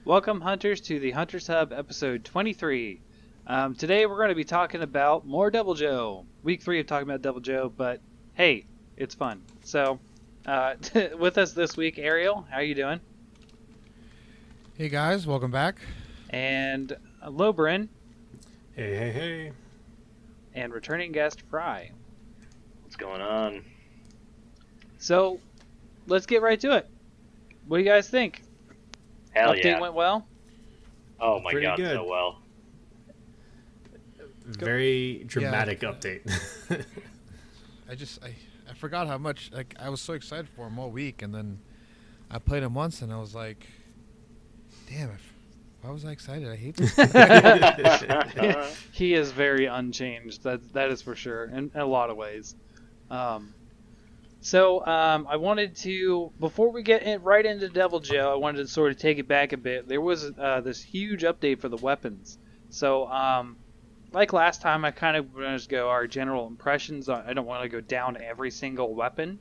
Welcome, hunters, to the Hunters Hub episode 23. Today we're going to be talking about more DevilJho. Week 3 of talking about DevilJho, but hey, it's fun. So, with us this week, Ariel, how are you doing? Hey guys, welcome back. And Loborin. Hey. And returning guest, Fry. What's going on? So, let's get right to it. What do you guys think? Hell Update yeah. went well? Oh my Pretty god, good. so well. Very dramatic update. I forgot how much, I was so excited for him all week, and then I played him once and I was like, damn, why was I excited? I hate this. He is very unchanged. That is for sure, in a lot of ways. I wanted to, before we get right into DevilJho, I wanted to sort of take it back a bit. There was this huge update for the weapons. So, like last time, I kind of want to just go our general impressions. I don't want to go down to every single weapon.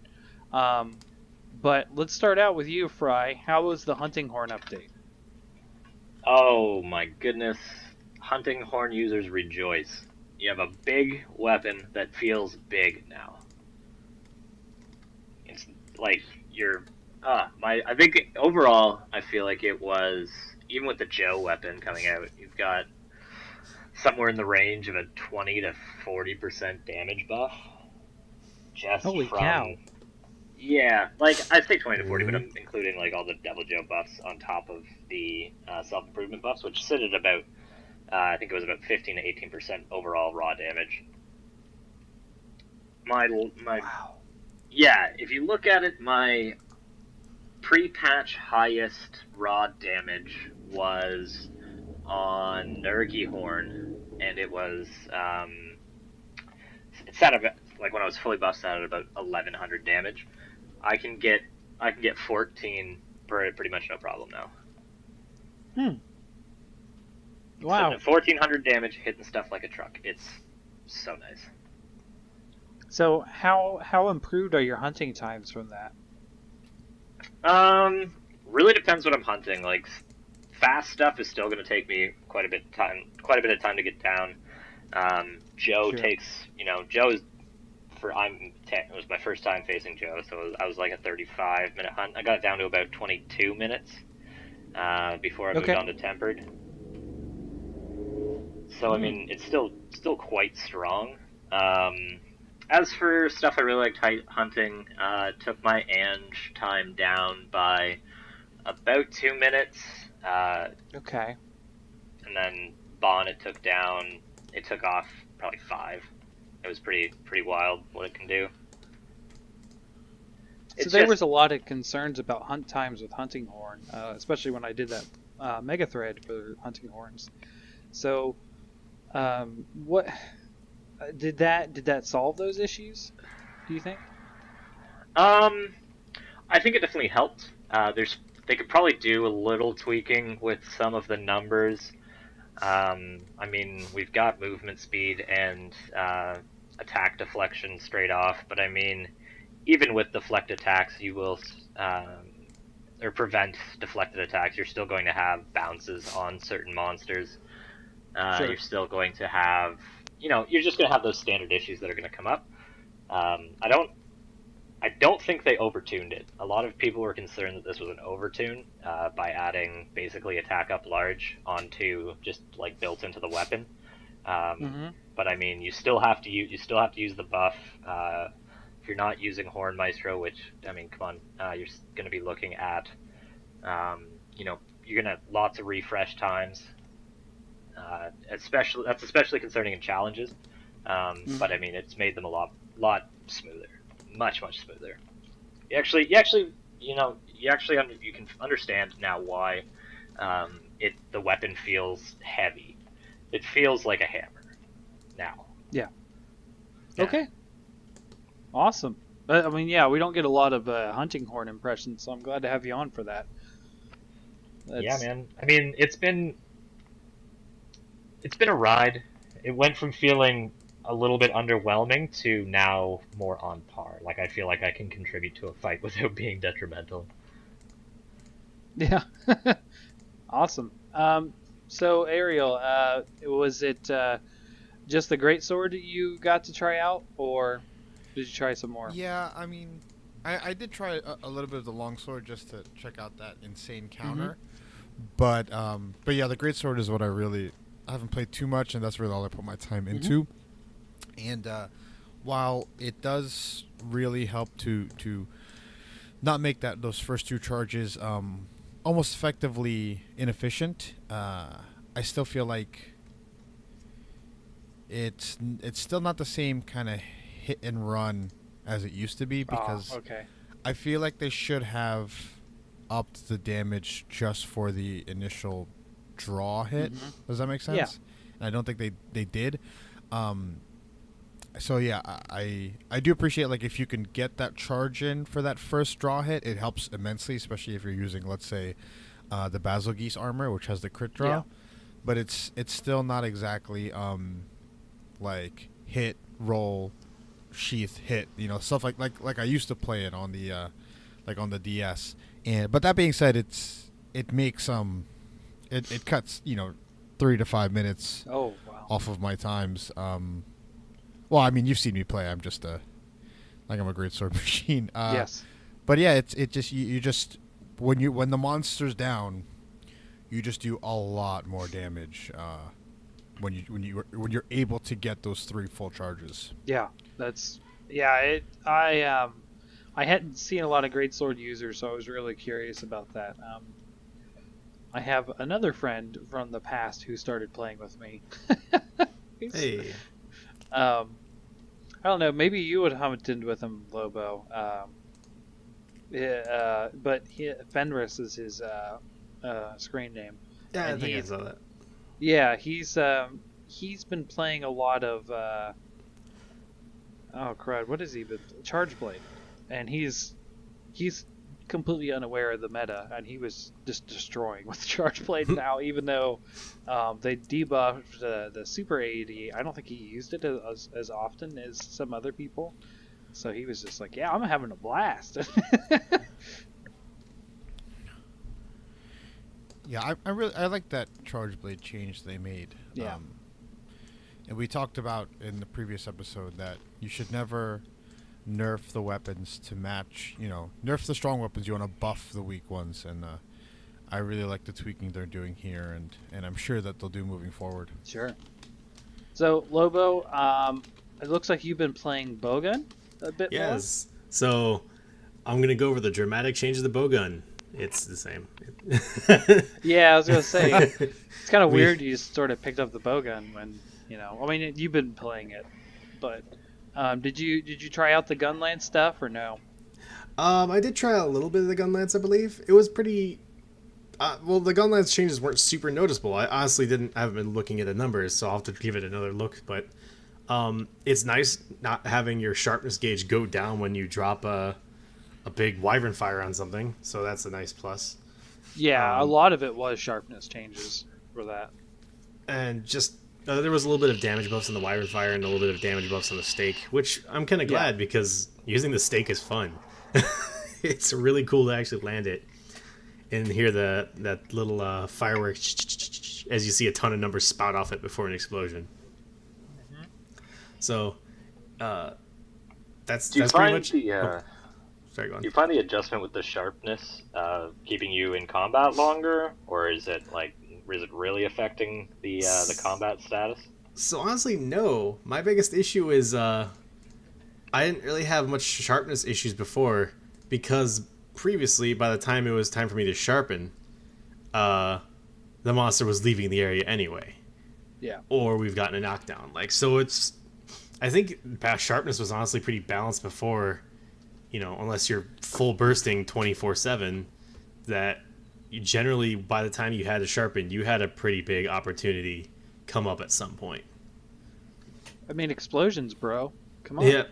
But let's start out with you, Fry. How was the hunting horn update? Oh my goodness. Hunting horn users rejoice. You have a big weapon that feels big now. It's like I think overall I feel like it was, even with the Joe weapon coming out, you've got somewhere in the range of a 20 to 40% damage buff. Just Holy from, cow. Yeah, like I'd say 20 to 40, but I'm including like all the DevilJho buffs on top of the self-improvement buffs, which sit at about, I think it was about 15 to 18% overall raw damage. Wow. Yeah, if you look at it, my pre-patch highest raw damage was on Nurgi Horn, and it was it sat about, like when I was fully buffed, at about 1100 damage. I can get 14 for pretty much no problem now. Wow. So 1400 damage hitting stuff like a truck. It's so nice. So how improved are your hunting times from that? Really depends what I'm hunting. Like, fast stuff is still going to take me quite a bit of time to get down. Joe Sure. takes, Joe is it was my first time facing Joe, so I was like a 35-minute hunt. I got it down to about 22 minutes before I moved on to tempered. So I mean, it's still quite strong. As for stuff I really liked hunting, took my Ange time down by about 2 minutes. Okay. And then Bon it took off probably 5. It was pretty wild what it can do. So there was a lot of concerns about hunt times with hunting horn, especially when I did that mega thread for hunting horns. So, what did that solve those issues? Do you think? I think it definitely helped. They could probably do a little tweaking with some of the numbers. I mean, we've got movement speed and attack deflection straight off, but I mean, even with deflect attacks, you will or prevent deflected attacks. You're still going to have bounces on certain monsters. Sure. You're still going to have, you're just going to have those standard issues that are going to come up. I don't think they overtuned it. A lot of people were concerned that this was an overtune by adding basically attack up large onto just like built into the weapon. But I mean, you still have to use the buff. If you're not using Horn Maestro, which I mean, come on, you're going to be looking at, you're going to have lots of refresh times. Especially concerning in challenges. But I mean, it's made them a lot smoother, much smoother. You can understand now why the weapon feels heavy. It feels like a hammer now. Yeah. Okay. Awesome. I mean, yeah, we don't get a lot of hunting horn impressions, so I'm glad to have you on for that. Yeah, man. I mean, it's been a ride. It went from feeling a little bit underwhelming to now more on par. Like, I feel like I can contribute to a fight without being detrimental. Yeah. Awesome. So Ariel, was it just the greatsword that you got to try out, or did you try some more? Yeah, I mean, I did try a little bit of the longsword just to check out that insane counter. But yeah, the greatsword is what I haven't played too much, and that's really all I put my time into. And while it does really help to not make those first two charges almost effectively inefficient, I still feel like it's still not the same kind of hit and run as it used to be, because okay. I feel like they should have upped the damage just for the initial draw hit. Does that make sense? Yeah. And I don't think they did. So yeah, I do appreciate, like, if you can get that charge in for that first draw hit, it helps immensely, especially if you're using, let's say, the Basil Geese armor, which has the crit draw. Yeah. But it's still not exactly like hit, roll, sheath, hit, stuff like I used to play it on the like on the DS. But that being said, it makes it cuts 3 to 5 minutes Oh wow. off of my times. Well, I mean, you've seen me play. I'm just I'm a great sword machine. Yes. But yeah, it just you just when the monster's down, you just do a lot more damage when you're able to get those 3 full charges. Yeah. I hadn't seen a lot of greatsword users, so I was really curious about that. I have another friend from the past who started playing with me. Hey. I don't know. Maybe you would hunt in with him, Lobo. But Fenris is his screen name. Yeah, And I think I saw that. Yeah, he's been playing a lot of oh crud, what has he been? Charge Blade, and he's completely unaware of the meta, and he was just destroying with Charge Blade now, even though they debuffed the super AD. I don't think he used it as often as some other people, so he was just like, yeah, I'm having a blast. Yeah, I like that Charge Blade change they made. Yeah. And we talked about in the previous episode that you should never nerf the weapons to match, nerf the strong weapons. You want to buff the weak ones, and I really like the tweaking they're doing here, and I'm sure that they'll do moving forward. Sure. So Lobo, it looks like you've been playing bowgun a bit more. Yes. So I'm gonna go over the dramatic change of the bowgun. It's the same. Yeah, I was gonna say it's kind of weird. You just sort of picked up the bowgun when I mean, you've been playing it, but did you try out the Gunlance stuff or no? I did try out a little bit of the Gunlance, I believe. It was pretty. Well, the Gunlance changes weren't super noticeable. I honestly haven't been looking at the numbers, so I'll have to give it another look. But it's nice not having your sharpness gauge go down when you drop a big wyvern fire on something. So that's a nice plus. Yeah, a lot of it was sharpness changes for that. And just there was a little bit of damage buffs on the wyvern fire and a little bit of damage buffs on the stake, which I'm kind of glad because using the stake is fun. It's really cool to actually land it and hear that little fireworks as you see a ton of numbers spout off it before an explosion. So that's pretty much. Sorry, go on. Do you find the adjustment with the sharpness keeping you in combat longer, or is it really affecting the combat status? So honestly, no. My biggest issue is I didn't really have much sharpness issues before because previously, by the time it was time for me to sharpen, the monster was leaving the area anyway. Yeah. Or we've gotten a knockdown. So it's. I think past sharpness was honestly pretty balanced before. Unless you're full bursting 24/7, that you generally, by the time you had to sharpen, you had a pretty big opportunity come up at some point. I mean, explosions, bro. Come on. Yeah.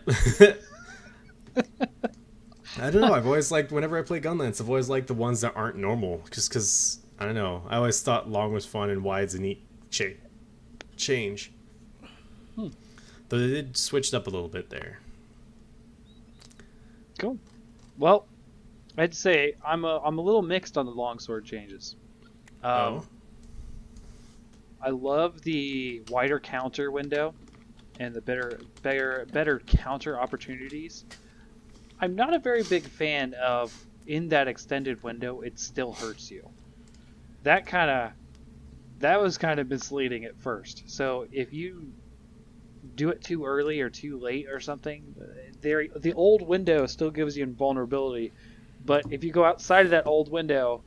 I don't know. I've always liked, whenever I play Gunlance, I've always liked the ones that aren't normal. Just because, I don't know. I always thought long was fun and wide's a neat change. Though they did switch up a little bit there. Cool. Well, I'd say I'm a little mixed on the longsword changes. Oh. I love the wider counter window and the better counter opportunities. I'm not a very big fan of in that extended window it still hurts you. That was kind of misleading at first. So if you do it too early or too late or something, the old window still gives you invulnerability, but if you go outside of that old window,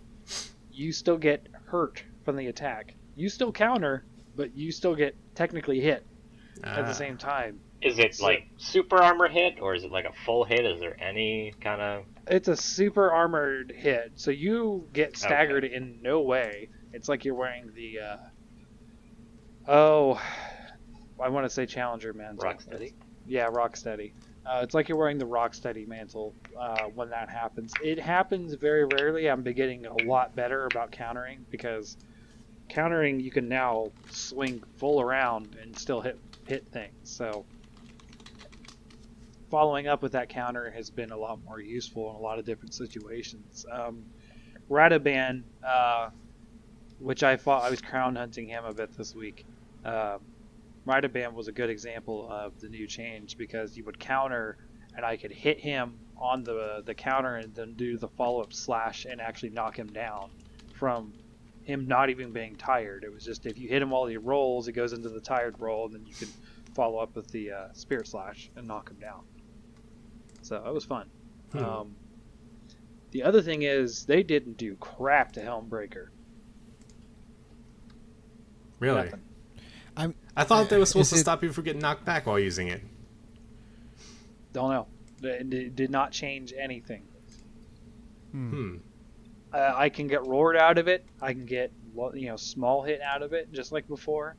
you still get hurt from the attack. You still counter, but you still get technically hit at the same time. Is it like super armor hit, or is it like a full hit? Is there any kind of... It's a super armored hit, so you get staggered in no way. It's like you're wearing the I want to say Challenger mantle. Rocksteady? Yeah, Rocksteady. It's like you're wearing the Rocksteady mantle when that happens. It happens very rarely. I'm getting a lot better about countering, because countering you can now swing full around and still hit things. So following up with that counter has been a lot more useful in a lot of different situations. Radaban, which I was crown hunting him a bit this week. Radaban was a good example of the new change, because you would counter and I could hit him on the counter and then do the follow-up slash and actually knock him down from him not even being tired. It was just if you hit him while he rolls, it goes into the tired roll, and then you can follow up with the Spirit Slash and knock him down. So it was fun. The other thing is they didn't do crap to Helmbreaker. Really? Nothing. I thought that was supposed to stop you from getting knocked back while using it. Don't know. It did not change anything. I can get roared out of it. I can get small hit out of it, just like before.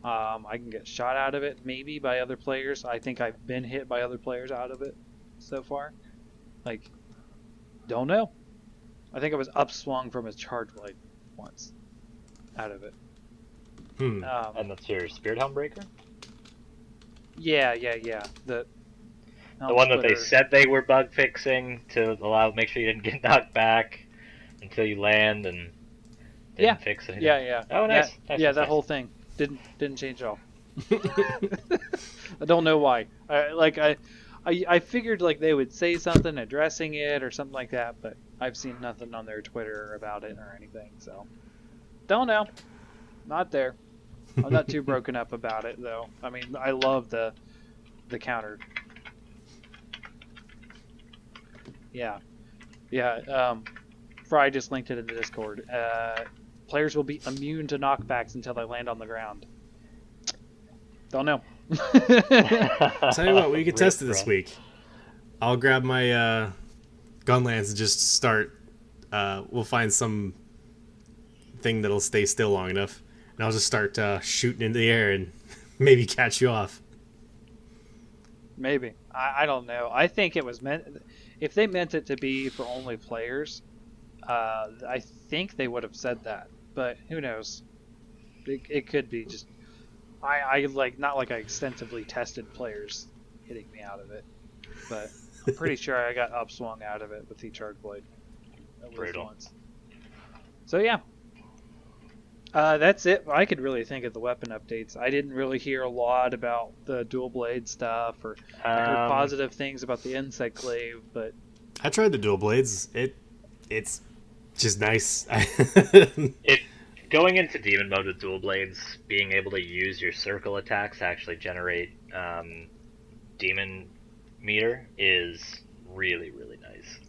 I can get shot out of it, maybe by other players. I think I've been hit by other players out of it so far. Like, don't know. I think I was upswung from his charge blade once out of it. And that's your Spirit Helmbreaker? Yeah. The one that they said they were bug fixing to make sure you didn't get knocked back until you land and didn't fix anything. Yeah. Oh, nice. That whole thing didn't change at all. I don't know why. I figured like they would say something addressing it or something like that, but I've seen nothing on their Twitter about it or anything. So don't know. Not there. I'm not too broken up about it though. I mean, I love the counter. Yeah. Fry just linked it in the Discord. Players will be immune to knockbacks until they land on the ground. Don't know. Tell you what, we could test it this week. I'll grab my gunlance and just start. We'll find some thing that'll stay still long enough, and I'll just start shooting in the air and maybe catch you off. Maybe. I don't know. I think it was meant... If they meant it to be for only players, I think they would have said that. But who knows? It could be just... I not like I extensively tested players hitting me out of it. But I'm pretty sure I got upswung out of it with the charge blade. At least Brutal. once. So yeah. That's it. I could really think of the weapon updates. I didn't really hear a lot about the dual blade stuff, or I heard positive things about the insect glaive, but I tried the dual blades. It's just nice. Going into demon mode with dual blades, being able to use your circle attacks to actually generate demon meter is really, really nice.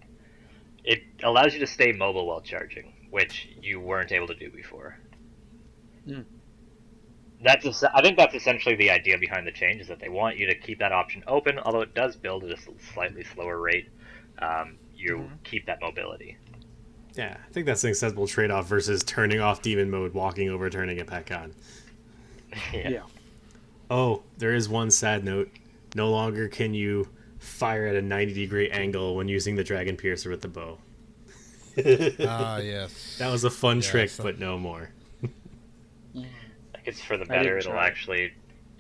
It allows you to stay mobile while charging, which you weren't able to do before. I think that's essentially the idea behind the change, is that they want you to keep that option open, although it does build at a slightly slower rate. You keep that mobility. Yeah, I think that's an acceptable trade-off versus turning off demon mode, walking over, turning it back on. yeah. Oh, there is one sad note. No longer can you fire at a 90-degree angle when using the Dragon Piercer with the bow. Yes. That was a fun trick, but no more. I think it's for the better.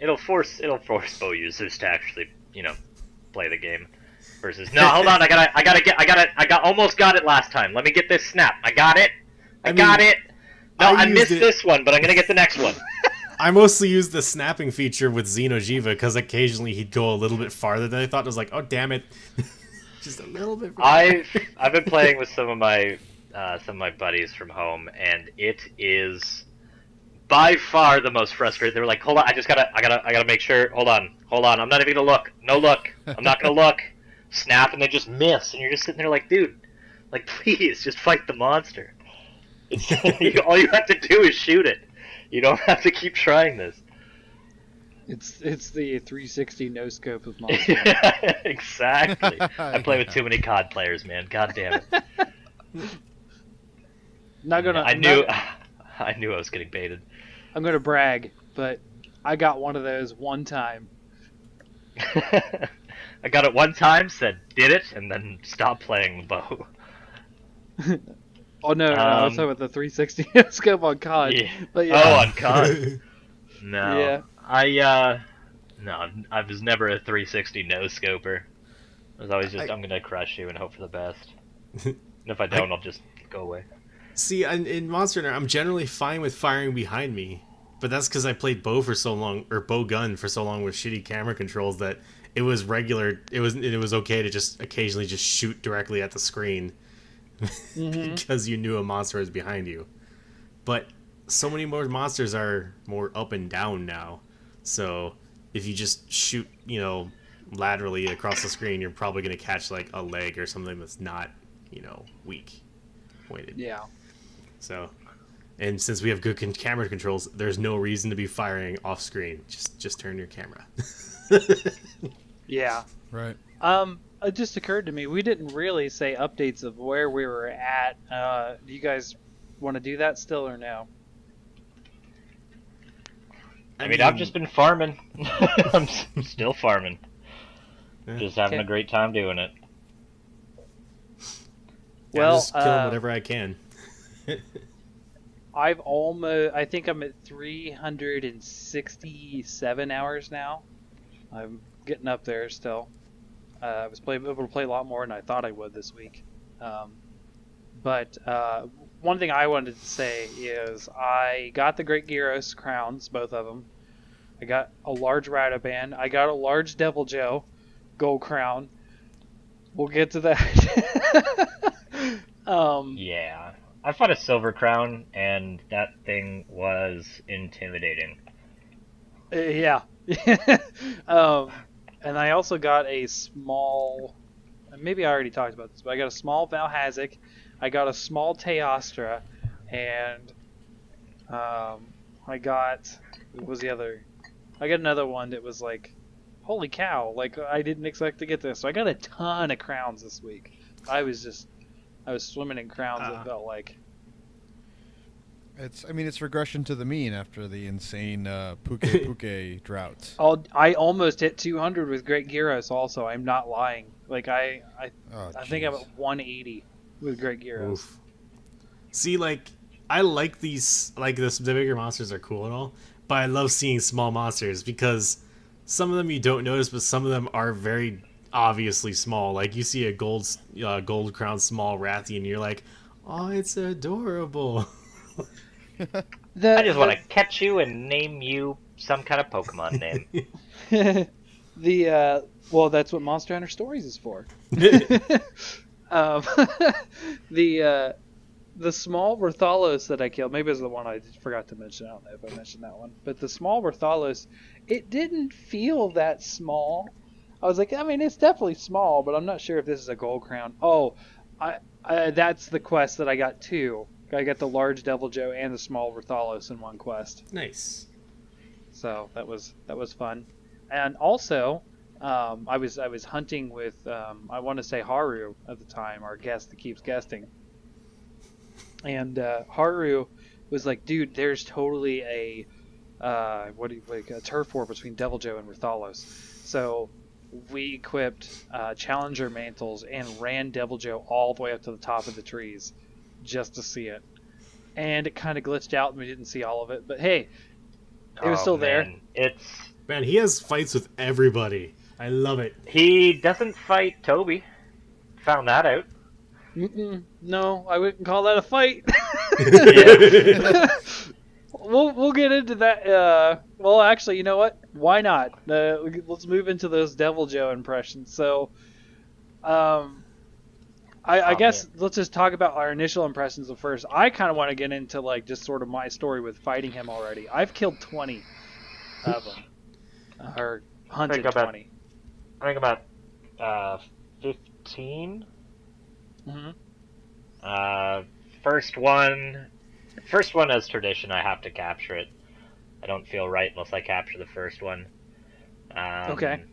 It'll force bow users to actually, play the game. Versus, no, hold on, I almost got it last time. Let me get this snap. I got it. I got it. No, I used missed it- this one, but I'm gonna get the next one. I mostly used the snapping feature with Xeno'jiva because occasionally he'd go a little bit farther than I thought. I was like, oh damn it, just a little bit. Farther. I've been playing with some of my buddies from home, and it is by far the most frustrating. They were like, hold on, I gotta make sure. Hold on. I'm not even gonna look. No look. I'm not gonna look. Snap, and they just miss, and you're just sitting there like, dude, like please, just fight the monster. All you have to do is shoot it. You don't have to keep trying this. It's the 360 no scope of Monster. Exactly. I play with too many COD players, man. God damn it. I knew I was getting baited. I'm gonna brag, but I got one of those one time. I got it one time, said did it, and then stopped playing the bow. Oh no, I was talking about the 360 no scope on COD. Yeah. But yeah. Oh, on COD. No. Yeah. I was never a 360 no scoper. I was always just I'm gonna crush you and hope for the best. And if I don't, I'll just go away. See, in Monster Hunter, I'm generally fine with firing behind me, but that's because I played bow for so long, or bow gun for so long with shitty camera controls that it was regular. It was okay to just occasionally just shoot directly at the screen because you knew a monster was behind you. But so many more monsters are more up and down now, so if you just shoot, laterally across the screen, you're probably going to catch like a leg or something that's not, weak pointed. Yeah. So, and since we have good camera controls, there's no reason to be firing off screen. Just turn your camera. Yeah. Right. It just occurred to me we didn't really say updates of where we were at. Do you guys want to do that still or no? I mean, I've just been farming. I'm still farming. Yeah. Just having a great time doing it. I'm just killing whatever I can. I think I'm at 367 hours now. I'm getting up there still. I was able to play a lot more than I thought I would this week. But one thing I wanted to say is I got the Great Gyros crowns, both of them. I got a large Ratoband. I got a large DevilJho gold crown. We'll get to that. Yeah. I fought a silver crown, and that thing was intimidating. Yeah. And I also got a small... Maybe I already talked about this, but I got a small Valhazic. I got a small Teostra, and I got... What was the other? I got another one that was like, holy cow, like I didn't expect to get this. So I got a ton of crowns this week. I was swimming in crowns, it felt like. It's regression to the mean after the insane Puke drought. I almost hit 200 with Great Gyros also. I'm not lying. Like I think I'm at 180 with Great Gyros. Oof. See, like I like these, like the bigger monsters are cool and all, but I love seeing small monsters because some of them you don't notice, but some of them are very obviously small. Like you see a gold crown small Rathy, and you're like, oh, it's adorable. I just want to catch you and name you some kind of Pokemon name. Well, that's what Monster Hunter Stories is for. The small Rathalos that I killed, maybe it was the one I forgot to mention. I don't know if I mentioned that one, but the small Rathalos, it didn't feel that small. I was like, I mean, it's definitely small, but I'm not sure if this is a gold crown. Oh, that's the quest that I got too. I got the large DevilJho and the small Rathalos in one quest. Nice. So that was fun, and also I was hunting with I want to say Haru at the time, our guest that keeps guesting, and Haru was like, dude, there's totally a a turf war between DevilJho and Rathalos. So we equipped Challenger mantles and ran DevilJho all the way up to the top of the trees just to see it. And it kind of glitched out and we didn't see all of it. But hey, it was still there. Man, he has fights with everybody. I love it. He doesn't fight Toby. Found that out. No, I wouldn't call that a fight. Yeah. We'll get into that. Well, actually, you know what? Why not? Let's move into those DevilJho impressions. So, I Oh, guess man. let's just talk about our initial impressions at first. I kind of want to get into like just sort of my story with fighting him already. I've killed 20 of them, or hunted about 20. I think about 15. Mm-hmm. First one as tradition. I have to capture it. I don't feel right unless I capture the first one. Okay.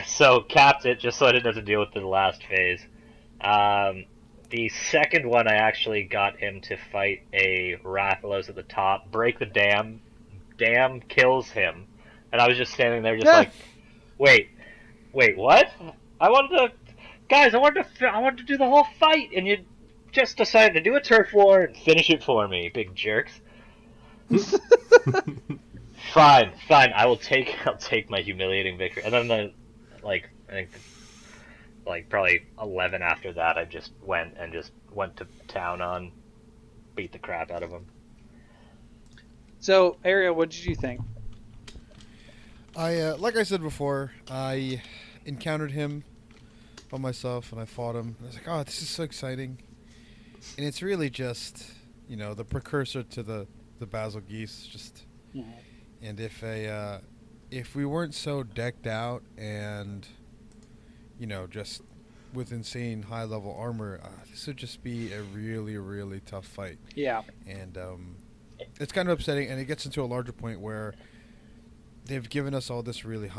So capped it just so I didn't have to deal with the last phase. The second one, I actually got him to fight a Rathalos at the top, break the dam. Dam kills him, and I was just standing there, just like, wait, what? I wanted to, guys, I wanted to do the whole fight, and you just decided to do a turf war and finish it for me, big jerks. Fine. I'll take my humiliating victory. And then I think probably 11 after that, I just went to town on, beat the crap out of him. So, Ariel, what did you think? Like I said before, I encountered him by myself and I fought him. I was like, oh, this is so exciting. And it's really just, the precursor to the Basil Geese. Just, and if we weren't so decked out and, just with insane high level armor, this would just be a really, really tough fight. Yeah. And it's kind of upsetting, and it gets into a larger point where they've given us all this really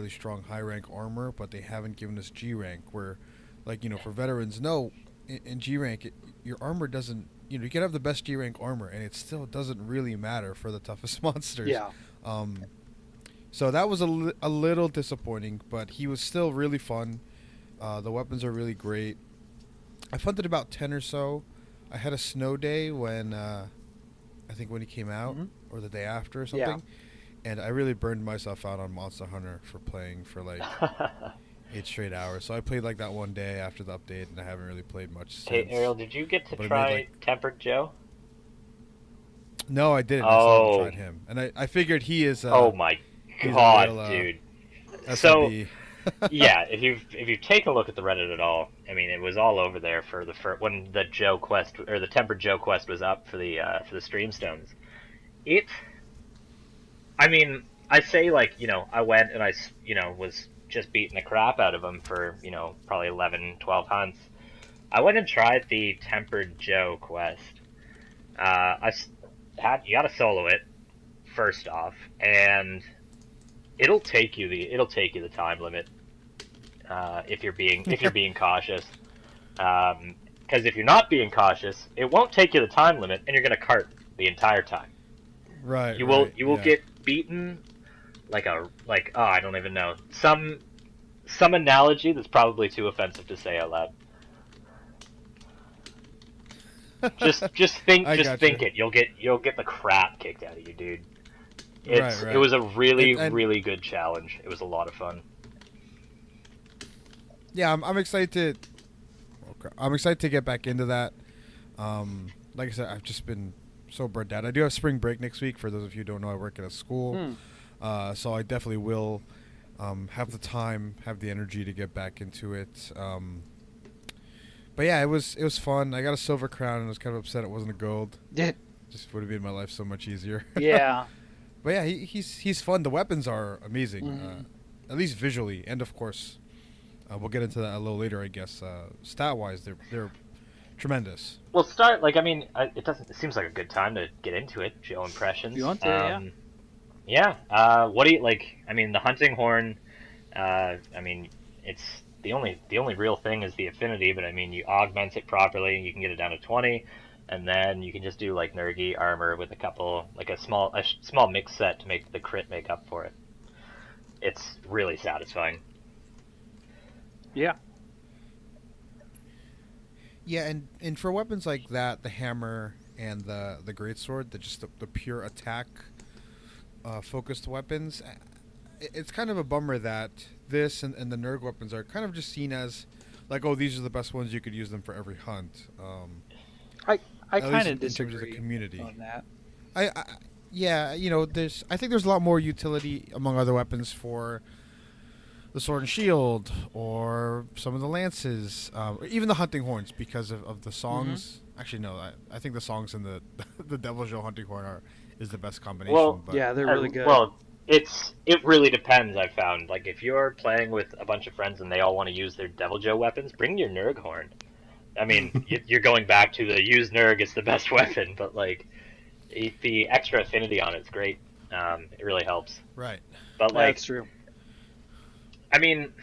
strong high rank armor, but they haven't given us G rank. Where, for veterans, no, in G rank, your armor doesn't. You can have the best G rank armor, and it still doesn't really matter for the toughest monsters. Yeah. So that was a little disappointing, but he was still really fun. The weapons are really great. I've hunted about 10 or so. I had a snow day when I think when he came out, or the day after or something. Yeah. And I really burned myself out on Monster Hunter for playing for 8 straight hours. So I played that one day after the update, and I haven't really played much since. Hey, Ariel, did you get to try Tempered Joe? No, I didn't. Oh. I still haven't tried him. And I figured he is... oh my god, real, dude. SIB. So... yeah, if you take a look at the Reddit at all, I mean, it was all over there for when the Joe quest or the Tempered Joe quest was up for the Streamstones. I mean, I say I went and I was just beating the crap out of him for probably 11, 12 hunts. I went and tried the Tempered Joe quest. You gotta solo it first off, and it'll take you the time limit if you're being cautious. Because if you're not being cautious, it won't take you the time limit, and you're gonna cart the entire time. Right. You will get beaten I don't even know, some analogy that's probably too offensive to say out loud. just think it. You'll get the crap kicked out of you, dude. It was a really good challenge. It was a lot of fun. Yeah, I'm excited to get back into that. Like I said, I've just been so burnt out. I do have spring break next week. For those of you who don't know, I work at a school, so I definitely will have the time, have the energy to get back into it. But yeah, it was fun. I got a silver crown, and I was kind of upset it wasn't a gold. Yeah. Just would have made my life so much easier. Yeah. But yeah, he's fun. The weapons are amazing, at least visually, and of course, we'll get into that a little later, I guess. Stat wise, they're tremendous. Well, start it seems like a good time to get into it. Joe impressions. You want to? Yeah. What do you like? I mean, the hunting horn. I mean, it's the only real thing is the affinity, but I mean, you augment it properly, you can get it down to 20, and then you can just do Nergi armor with a small mix set to make the crit make up for it. It's really satisfying. Yeah. Yeah, and for weapons like that, the hammer and the greatsword, the pure attack focused weapons, it's kind of a bummer that this and the Nerg weapons are kind of just seen as these are the best ones, you could use them for every hunt. I I At least kind in of terms of the disagree community. on that. Yeah, I think there's a lot more utility among other weapons for the sword and shield, or some of the lances, or even the hunting horns because of the songs. Actually, no, I think the songs in the the DevilJho hunting horn is the best combination. Well, But Yeah, they're really good. Well, it really depends. I've found, like, if you're playing with a bunch of friends and they all want to use their DevilJho weapons, bring your Nurg horn. I mean, you're going back to the use Nurg, it's the best weapon, but like the extra affinity on it's great. It really helps. right, But like, That's true. I mean,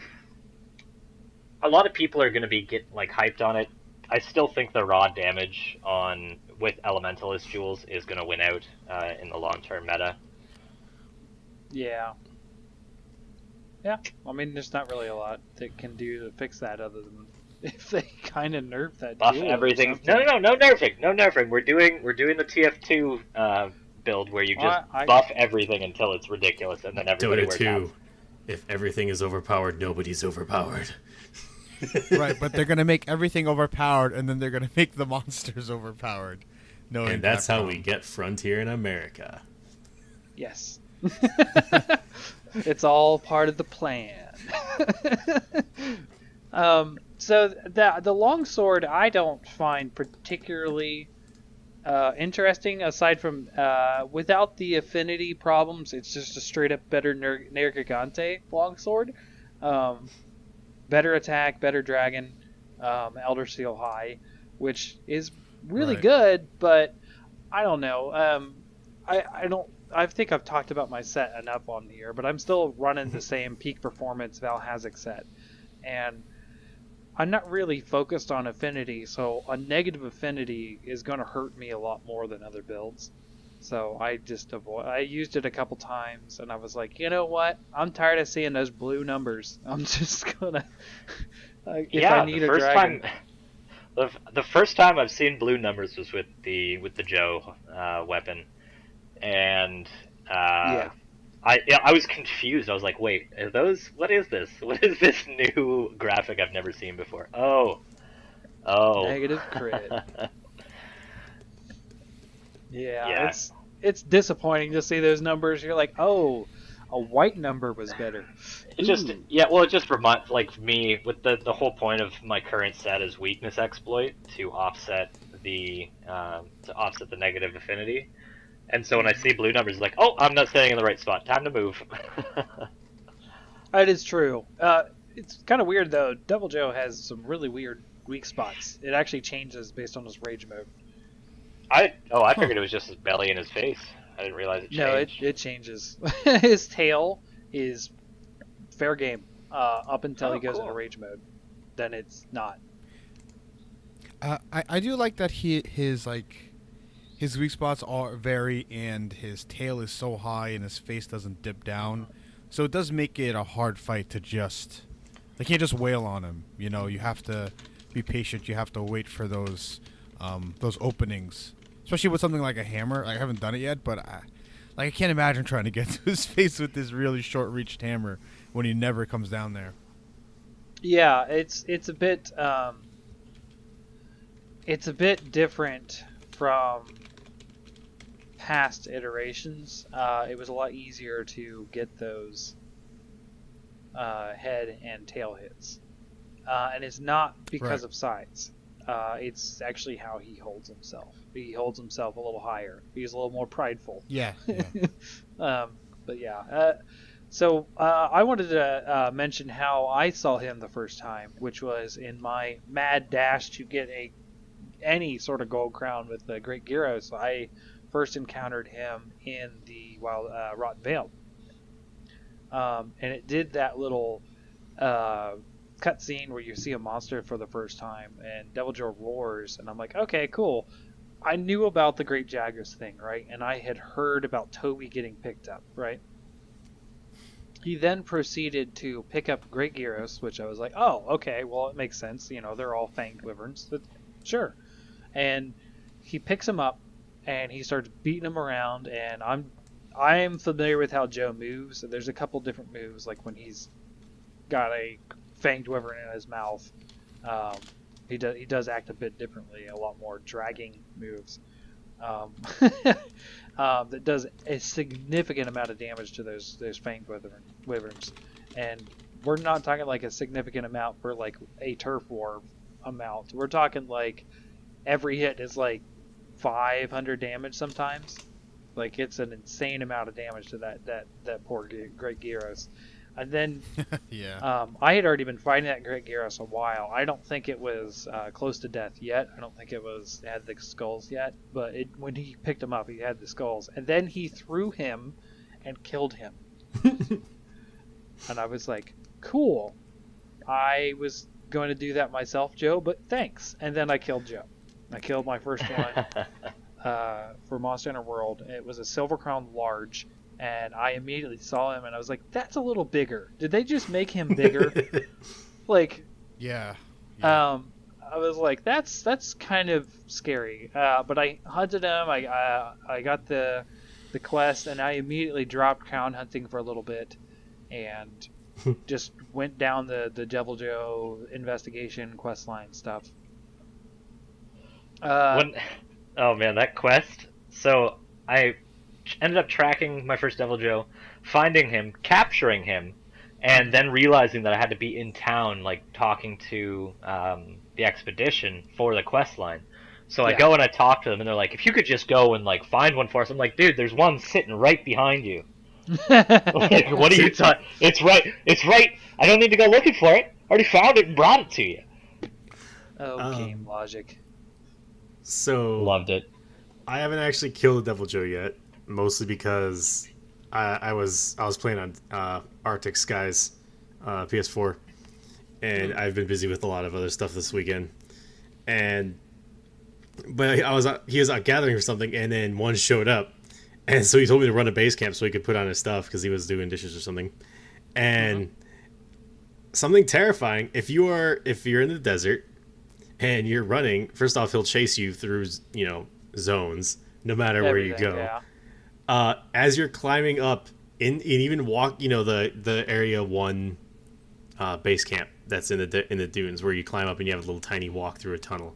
a lot of people are going to be like hyped on it. I still think the raw damage on with Elementalist jewels is going to win out in the long term meta. Yeah. Yeah. I mean, there's not really a lot that can do to fix that other than if they kind of nerf that Buff jewel or everything. something. No nerfing. No nerfing. We're doing the TF2 build where you just buff everything until it's ridiculous, and then everybody Dota wears 2. hats. If everything is overpowered, nobody's overpowered. right. But they're gonna make everything overpowered, and then they're gonna make the monsters overpowered. No, And that's how we get Frontier in America. Yes. It's all part of the plan. So the longsword I don't find particularly interesting, aside from without the affinity problems. It's just a straight up better Nergigante longsword. Better attack, better dragon, Elder Seal High, which is really good, but I don't know. I think I've talked about my set enough on here, but I'm still running the same peak performance Valhazic set, and I'm not really focused on affinity, so a negative affinity is going to hurt me a lot more than other builds. So I just avoid. I used it a couple times, and I was like, you know what? I'm tired of seeing those blue numbers. I'm just gonna. If I need a dragon. The first time I've seen blue numbers was with the Joe weapon, and I was confused. I was like, wait, are those? What is this? What is this new graphic I've never seen before? Oh, Negative crit. Yeah, it's disappointing to see those numbers. You're like, oh, a white number was better. It just reminds, like, me with the whole point of my current set is weakness exploit to offset the negative affinity. And so when I see blue numbers, it's like, oh, I'm not staying in the right spot. Time to move. That is true. It's kind of weird though. DevilJho has some really weird weak spots. It actually changes based on his rage mode. I figured it was just his belly and his face. I didn't realize it changed. No, it changes. His tail is fair game up until he goes into rage mode. Then it's not. I do like that his weak spots are vary, and his tail is so high and his face doesn't dip down, so it does make it a hard fight to just. They can't just wail on him. You know, you have to be patient. You have to wait for those openings, especially with something like a hammer. I haven't done it yet, but I can't imagine trying to get to his face with this really short-reached hammer when he never comes down there. Yeah, it's a bit different from past iterations. It was a lot easier to get those head and tail hits, and it's not because of size. It's actually how he holds himself. He holds himself a little higher. He's a little more prideful. Yeah. But yeah. So I wanted to mention how I saw him the first time, which was in my mad dash to get any sort of gold crown with the Great Gyros. I first encountered him in the Rotten Vale. And it did that little cutscene where you see a monster for the first time, and DevilJho roars, and I'm like, okay, cool. I knew about the Great Jaggers thing, right? And I had heard about Toby getting picked up, right? He then proceeded to pick up Great Gyros, which I was like, oh, okay, well, it makes sense. You know, they're all fanged wyverns. But sure. And he picks him up, and he starts beating him around, and I'm familiar with how Joe moves. There's a couple different moves, like when he's got a fanged wyvern in his mouth. He does act a bit differently, a lot more dragging moves. Um, that does a significant amount of damage to those fanged wyverns, and we're not talking like a significant amount for like a turf war amount. We're talking like every hit is like 500 damage sometimes. Like it's an insane amount of damage to that poor Great Gyros. And then Yeah. I had already been fighting that Great Gyros a while. I don't think it was close to death yet. I don't think it had the skulls yet. But when he picked him up, he had the skulls. And then he threw him and killed him. And I was like, cool. I was going to do that myself, Joe, but thanks. And then I killed Joe. I killed my first one for Monster Hunter World. It was a Silver Crown Large. And I immediately saw him, and I was like, "That's a little bigger. Did they just make him bigger?" Like, Yeah. I was like, "That's kind of scary." But I hunted him. I got the quest, and I immediately dropped crown hunting for a little bit, and just went down the DevilJho investigation quest line stuff. Oh man, that quest. So I ended up tracking my first DevilJho, finding him, capturing him, and then realizing that I had to be in town, like talking to the expedition for the quest line. So I go and I talk to them, and they're like, "If you could just go and like find one for us," I'm like, "Dude, there's one sitting right behind you." Like, what are you talking? It's right. I don't need to go looking for it. I already found it and brought it to you. Oh, game logic. So Loved it. I haven't actually killed a DevilJho yet, mostly because I was playing on Arctic Skies PS4, and I've been busy with a lot of other stuff this weekend. But he was out gathering for something, and then one showed up, and so he told me to run a base camp so he could put on his stuff because he was doing dishes or something. And something terrifying, if you're in the desert and you're running, first off, he'll chase you through zones no matter where you go. Yeah. As you're climbing up in even walk, the area 1 base camp that's in the dunes where you climb up and you have a little tiny walk through a tunnel.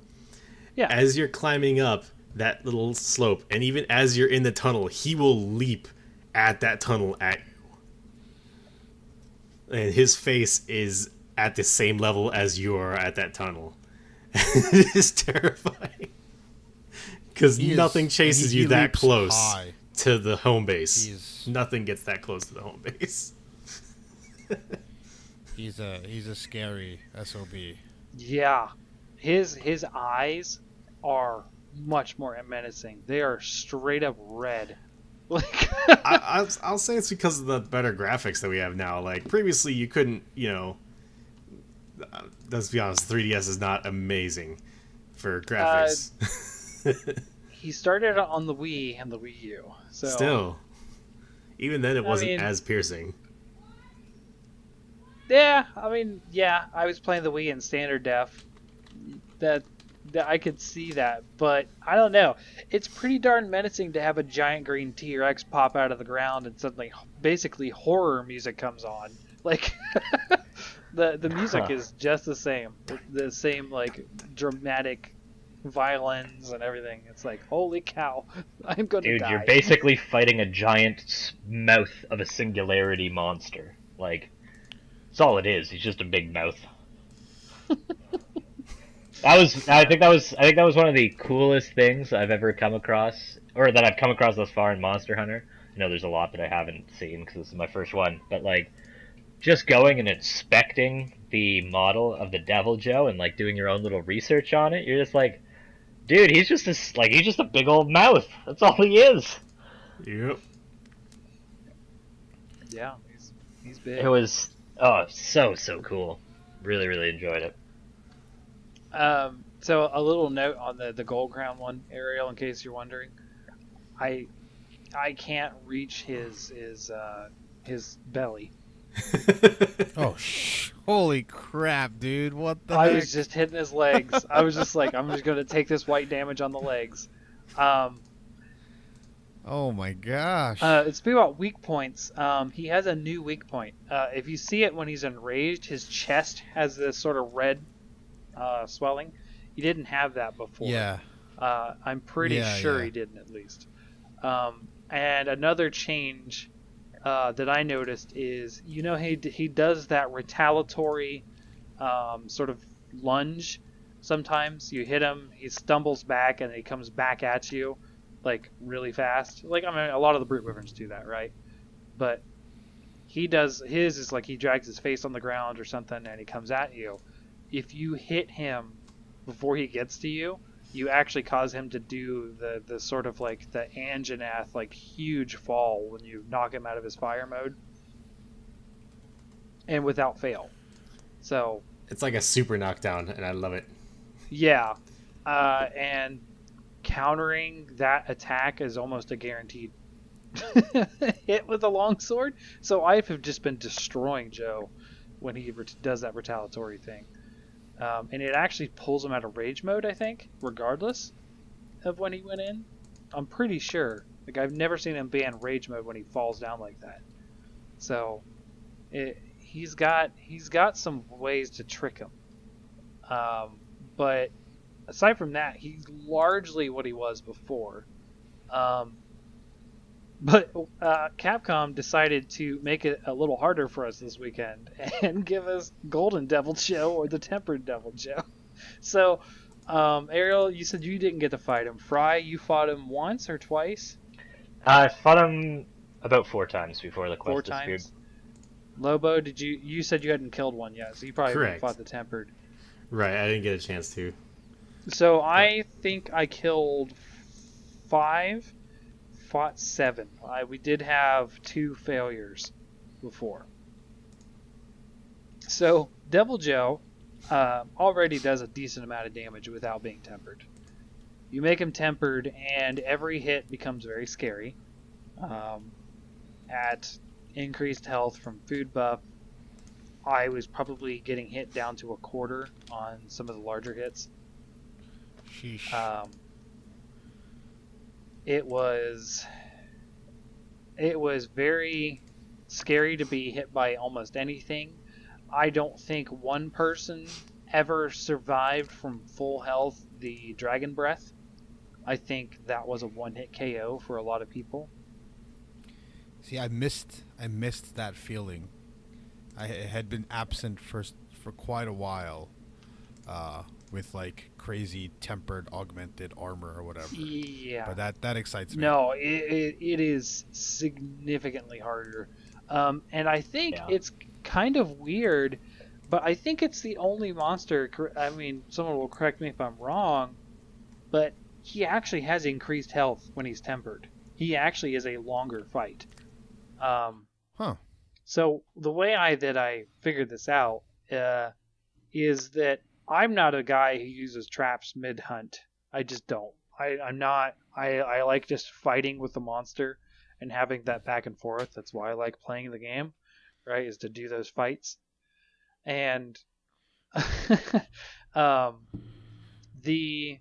Yeah. As you're climbing up that little slope, and even as you're in the tunnel, he will leap at that tunnel at you. And his face is at the same level as you are at that tunnel. It is terrifying. Because nothing chases you that close to the home base. Nothing gets that close to the home base. He's a scary SOB. Yeah. His eyes are much more menacing. They are straight up red. Like I'll say it's because of the better graphics that we have now. Like previously you couldn't, let's be honest, 3DS is not amazing for graphics. He started on the Wii and the Wii U. So still, even then it wasn't as piercing. Yeah, I was playing the Wii in standard def. That I could see that, but I don't know. It's pretty darn menacing to have a giant green T-Rex pop out of the ground and suddenly, basically, horror music comes on. Like, the music is just the same like dramatic violins and everything. It's like, holy cow, I'm gonna die. Dude, you're basically fighting a giant mouth of a singularity monster. Like, that's all it is. He's just a big mouth. I think that was one of the coolest things I've ever come across, or that I've come across thus far in Monster Hunter. I know there's a lot that I haven't seen because this is my first one, but like, just going and inspecting the model of the DevilJho and like doing your own little research on it, you're just like, dude, he's just a big old mouth. That's all he is. Yep. Yeah, he's big. It was so cool. Really, really enjoyed it. So a little note on the Gold Crown one, Ariel, in case you're wondering. I can't reach his belly. Holy crap, dude! What the I heck? was just hitting his legs. I was just like, I'm just gonna take this white damage on the legs. Oh my gosh! Speaking about weak points, he has a new weak point. If you see it when he's enraged, his chest has this sort of red swelling. He didn't have that before. Yeah. I'm pretty sure Yeah. he didn't, at least. And another change that I noticed is, he does that retaliatory sort of lunge. Sometimes you hit him, he stumbles back, and he comes back at you, like, really fast. Like, I mean, a lot of the brute wyverns do that, right? But he does his is like he drags his face on the ground or something, and he comes at you. If you hit him before he gets to you, you actually cause him to do the sort of like the Anjanath, like, huge fall when you knock him out of his fire mode, and without fail. So It's like a super knockdown, and I love it. yeah, and countering that attack is almost a guaranteed hit with a longsword. So I have just been destroying Joe when he does that retaliatory thing. And it actually pulls him out of rage mode, I think, regardless of when he went in. I'm pretty sure. Like, I've never seen him ban rage mode when he falls down like that. So he's got some ways to trick him. But aside from that, he's largely what he was before. But Capcom decided to make it a little harder for us this weekend and give us Golden DevilJho or the Tempered DevilJho. So, Ariel, you said you didn't get to fight him. Fry, you fought him once or twice? I fought him about 4 times before the quest 4 disappeared. times? Lobo, you said you hadn't killed one yet, so you probably Correct. fought the Tempered. Right, I didn't get a chance to. So I think I killed 5, fought 7. We did have 2 failures before. So DevilJho already does a decent amount of damage without being tempered. You make him tempered, and every hit becomes very scary. At increased health from food buff, I was probably getting hit down to a quarter on some of the larger hits. Sheesh. It was very scary to be hit by almost anything. I don't think one person ever survived from full health the Dragon Breath. I think that was a one-hit KO for a lot of people. See, I missed that feeling. I had been absent for quite a while, with like crazy tempered augmented armor or whatever. Yeah. But that excites me. No, it is significantly harder. And I think it's kind of weird, but I think it's the only monster, I mean, someone will correct me if I'm wrong, but he actually has increased health when he's tempered. He actually is a longer fight. So the way I figured this out is that I'm not a guy who uses traps mid-hunt. I just don't. I'm not. I like just fighting with the monster and having that back and forth. That's why I like playing the game, right? Is to do those fights. And the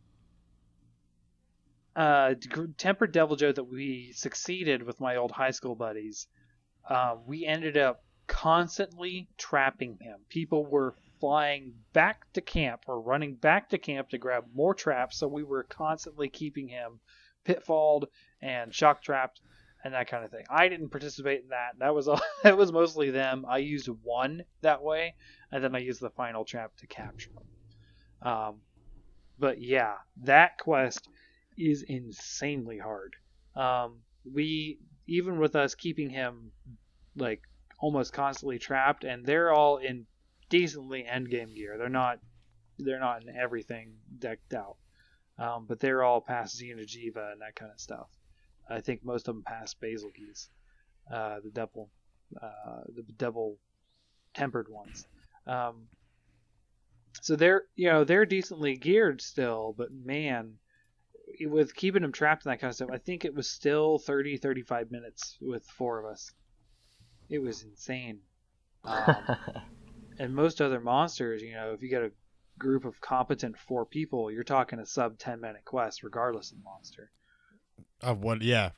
Tempered DevilJho that we succeeded with my old high school buddies, we ended up constantly trapping him. People were flying back to camp or running back to camp to grab more traps, so we were constantly keeping him pitfalled and shock trapped and that kind of thing. I didn't participate in that. That was that was mostly them. I used one that way, and then I used the final trap to capture him. But yeah, that quest is insanely hard. We, even with us keeping him like almost constantly trapped, and they're all in decently endgame gear. They're not in everything decked out, but they're all past Xeno'jiiva and that kind of stuff. I think most of them past Basil Geese, the devil tempered ones. So they're decently geared still, but man, with keeping them trapped and that kind of stuff, I think it was still 30-35 minutes with 4 of us. It was insane. And most other monsters, if you get a group of competent 4 people, you're talking a sub 10-minute quest, regardless of the monster.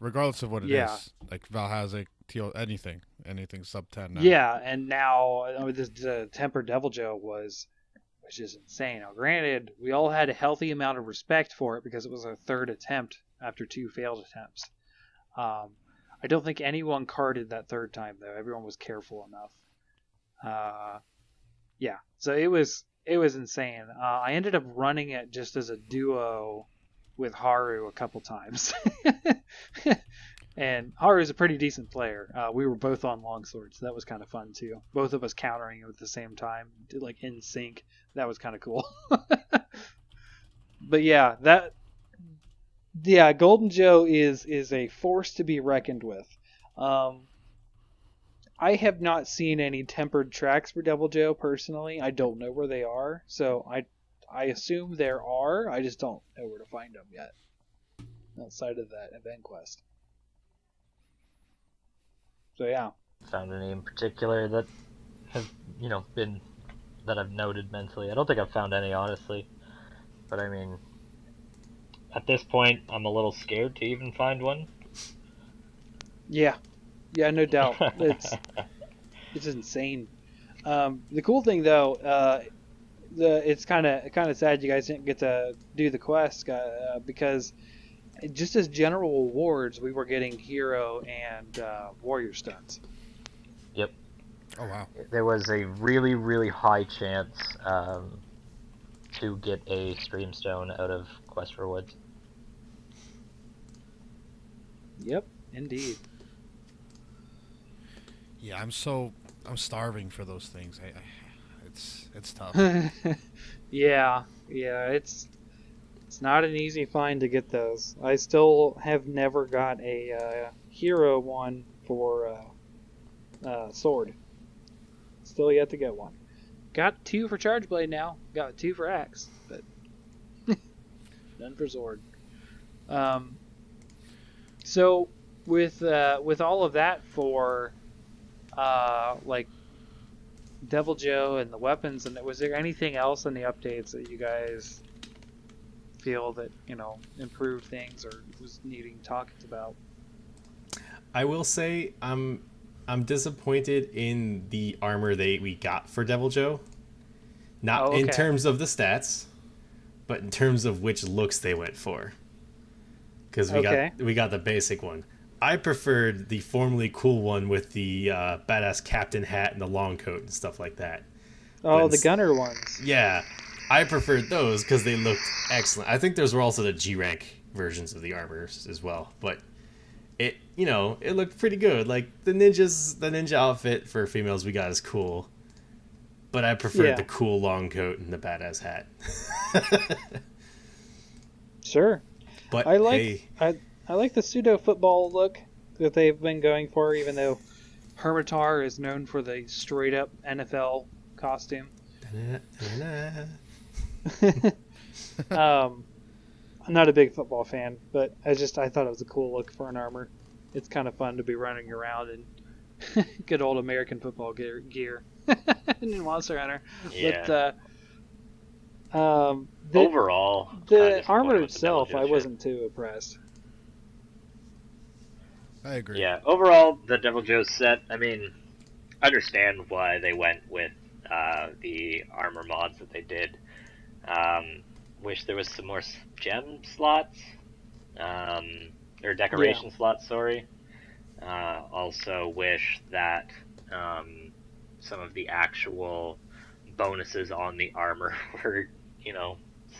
Regardless of what it is, like Valhazic, Teal, anything sub 10 now. Yeah, and now the Tempered DevilJho was which is insane. Now, granted, we all had a healthy amount of respect for it because it was our third attempt after 2 failed attempts. I don't think anyone carded that third time though. Everyone was careful enough. Yeah, so it was insane. I ended up running it just as a duo with Haru a couple times. And Haru's a pretty decent player. We were both on longswords, so that was kind of fun too. Both of us countering it at the same time, like in sync. That was kind of cool. But yeah, DevilJho is a force to be reckoned with. I have not seen any tempered tracks for DevilJho personally. I don't know where they are, so I assume there are. I just don't know where to find them yet outside of that event quest. So yeah. Found any in particular that have, been that I've noted mentally? I don't think I've found any, honestly. But I mean, at this point, I'm a little scared to even find one. Yeah, no doubt. It's insane. The cool thing though, it's kind of sad you guys didn't get to do the quest because just as general awards, we were getting hero and warrior stones. Yep. Oh wow. There was a really, really high chance to get a streamstone out of quest rewards. Yep, indeed. Yeah, I'm starving for those things. It's tough. Yeah, it's not an easy find to get those. I still have never got a hero one for sword. Still yet to get one. Got 2 for charge blade now. Got 2 for axe, but none for sword. So with all of that for like DevilJho and the weapons, and was there anything else in the updates that you guys feel that improved things or was needing talked about? I will say I'm disappointed in the armor we got for DevilJho. Not in terms of the stats, but in terms of which looks they went for. Because we got the basic one. I preferred the formerly cool one with the badass captain hat and the long coat and stuff like that. Oh, the gunner ones. Yeah, I preferred those because they looked excellent. I think those were also the G rank versions of the armors as well. But it looked pretty good. Like the ninja outfit for females we got is cool. But I preferred the cool long coat and the badass hat. Sure. But I like the pseudo football look that they've been going for, even though Hermitar is known for the straight up NFL costume. I'm not a big football fan, but I thought it was a cool look for an armor. It's kind of fun to be running around in good old American football gear in Monster Hunter. Yeah. But overall, the armor itself, I wasn't too impressed. I agree. Yeah, overall, the DevilJho set, I mean, I understand why they went with the armor mods that they did. Wish there was some more gem slots, or decoration slots, sorry. Also wish that some of the actual bonuses on the armor were,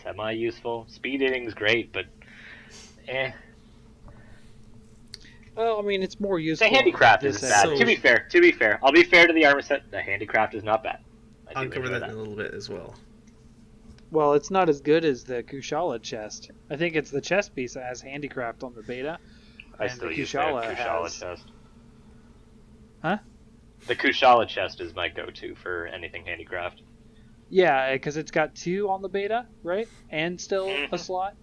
semi-useful. Speed eating's great, but Well, I mean, it's more useful. The handicraft isn't bad. So- To be fair, I'll be fair to the armor set. The handicraft is not bad. I'll cover that in a little bit as well. Well, it's not as good as the Kushala chest. I think it's the chest piece that has handicraft on the beta. I and still the use the Kushala Kushala chest. Huh? The Kushala chest is my go-to for anything handicraft. Yeah, because it's got 2 on the beta, right? And still a slot.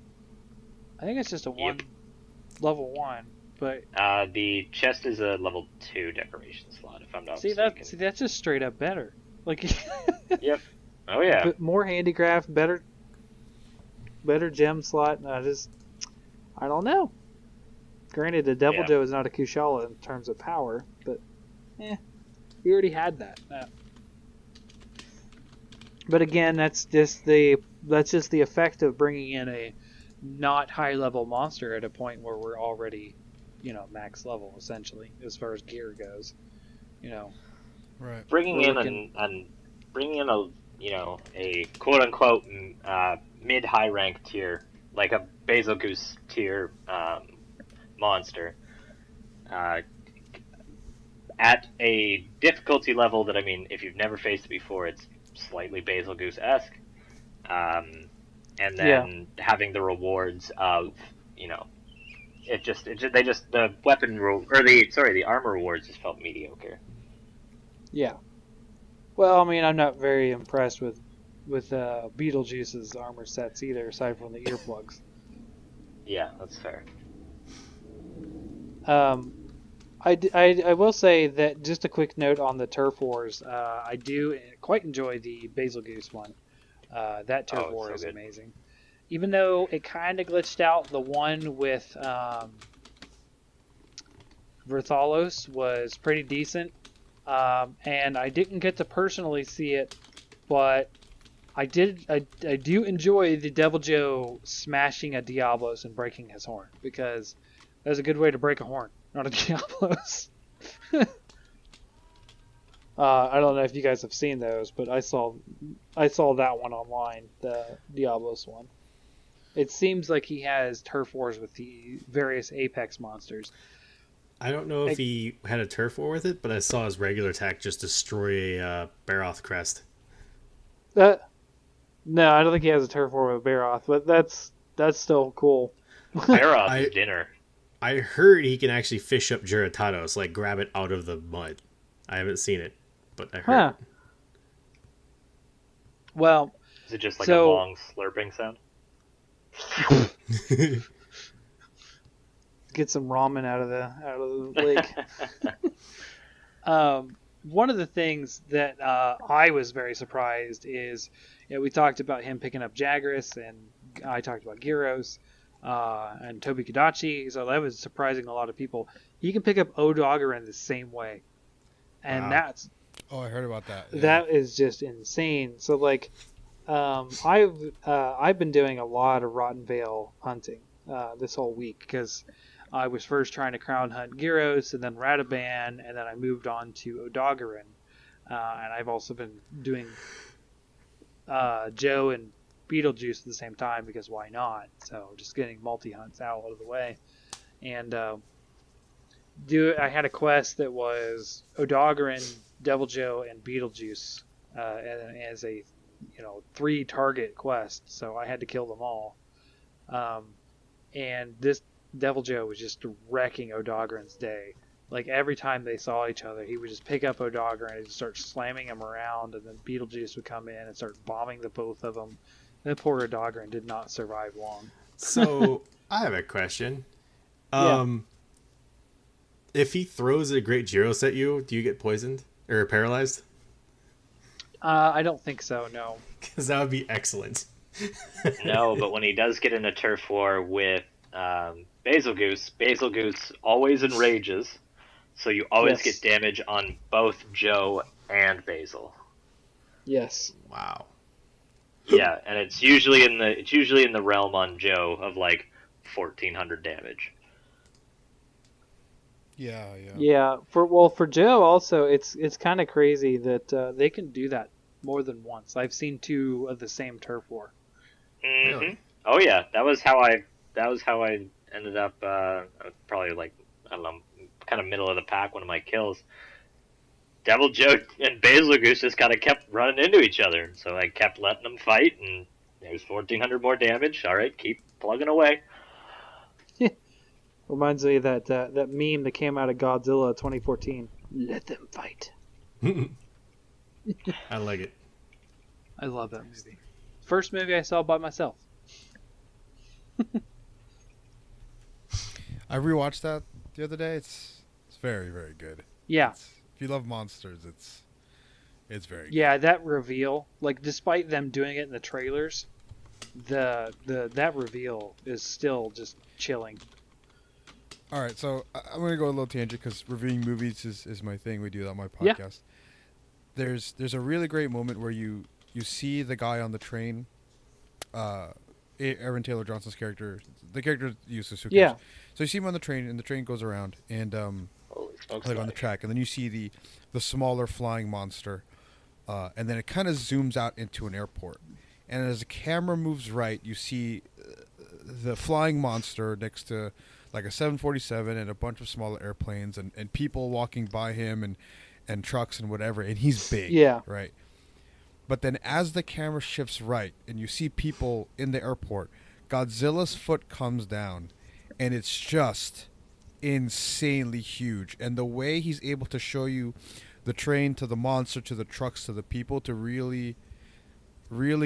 I think it's just a level 1, but The chest is a level 2 decoration slot, if I'm not see mistaken. that's just straight up better. Like, Yep. Oh yeah. but more handicraft, better gem slot. I don't know. Granted, the DevilJho is not a Kushala in terms of power, but we already had that. But again, that's just the effect of bringing in a not high level monster at a point where we're already, max level essentially as far as gear goes. You know, Right. Bringing we're in looking. bringing in a quote unquote mid high rank tier, like a Basil Goose tier monster, uh, at a difficulty level that, I mean, if you've never faced it before, it's slightly Basil Goose esque. And Yeah, then having the rewards of, you know, the weapon or the armor rewards just felt mediocre. yeah. Well, I mean, I'm not very impressed with Beetlejuice's armor sets either, aside from the earplugs. Yeah, that's fair. Um, I will say that just a quick note on the turf wars. I do quite enjoy the Basil Goose one. That turf Oh, it's war so is good. amazing. Even though it kind of glitched out, the one with Verthalos was pretty decent. And I didn't get to personally see it, but I did. I do enjoy the DevilJho smashing a Diablos and breaking his horn, because that's a good way to break a horn, not a Diablos. I don't know if you guys have seen those, but I saw that one online, the Diablos one. It seems like he has turf wars with the various Apex monsters. I don't know if Like, he had a turf war with it, but I saw his regular attack just destroy a Baroth crest. no, I don't think he has a turf war with Baroth, but that's still cool. Baroth is I dinner. I heard he can actually fish up Juratados, like grab it out of the mud. I haven't seen it, but I heard Huh. Well, Is it just like a so long slurping sound? it. get some ramen out of the lake. One of the things that I was very surprised is, we talked about him picking up Jagras, and I talked about Gyros, and Tobi Kadachi, so that was surprising a lot of people. He can pick up Odogaron the same way, and Wow. Oh, I heard about that. Yeah. that is just insane. So like, I've been doing a lot of Rotten Vale hunting this whole week, because I was first trying to crown hunt Gyros, and then Radaban, and then I moved on to Odogaron. And I've also been doing Joe and Beetlejuice at the same time, because why not? So just getting multi hunts out of the way. And I had a quest that was Odogaron, DevilJho, and Beetlejuice as a 3 target quest. So I had to kill them all. And this DevilJho was just wrecking Odogaron's day. Like, every time they saw each other, he would just pick up Odogaron and just start slamming him around, and then Beetlejuice would come in and start bombing the both of them. And poor Odogaron did not survive long. So I have a question. Yeah. If he throws a Great Gyros at you, do you get poisoned or paralyzed? I don't think so, no. Because that would be excellent. No, but when he does get in a turf war with Basil Goose always enrages, so you always Yes. get damage on both Joe and Basil. Yes. Wow. Yeah, and it's usually in the realm on Joe of like 1,400 damage. Yeah. Yeah. For Joe also, it's kind of crazy that they can do that more than once. I've seen 2 of the same turf war. Really? Oh yeah, that was how I ended up probably, like, I don't know, kind of middle of the pack, one of my kills. DevilJho and Basil Goose just kind of kept running into each other, so I kept letting them fight, and there's 1,400 more damage. All right, keep plugging away. Reminds me of that meme that came out of Godzilla 2014. Let them fight. I like it. I love that movie. First movie I saw by myself. I rewatched that the other day. It's very, very good. Yeah. If you love monsters, it's very good. Yeah, that reveal, like, despite them doing it in the trailers, that reveal is still just chilling. All right, so I'm going to go a little tangent because reviewing movies is my thing. We do that on my Yeah. podcast. There's a really great moment where you you see the guy on the train, Aaron Taylor Johnson's character, the character uses Suzuki. Yeah. So you see him on the train, and the train goes around, and Holy smokes! like on the track, and then you see the smaller flying monster, and then it kind of zooms out into an airport, and as the camera moves right, you see the flying monster next to like a 747 and a bunch of smaller airplanes and people walking by him and trucks and whatever, and he's big, Yeah. right? But then as the camera shifts right and you see people in the airport, Godzilla's foot comes down, and it's just insanely huge. And the way he's able to show you the train to the monster to the trucks to the people to really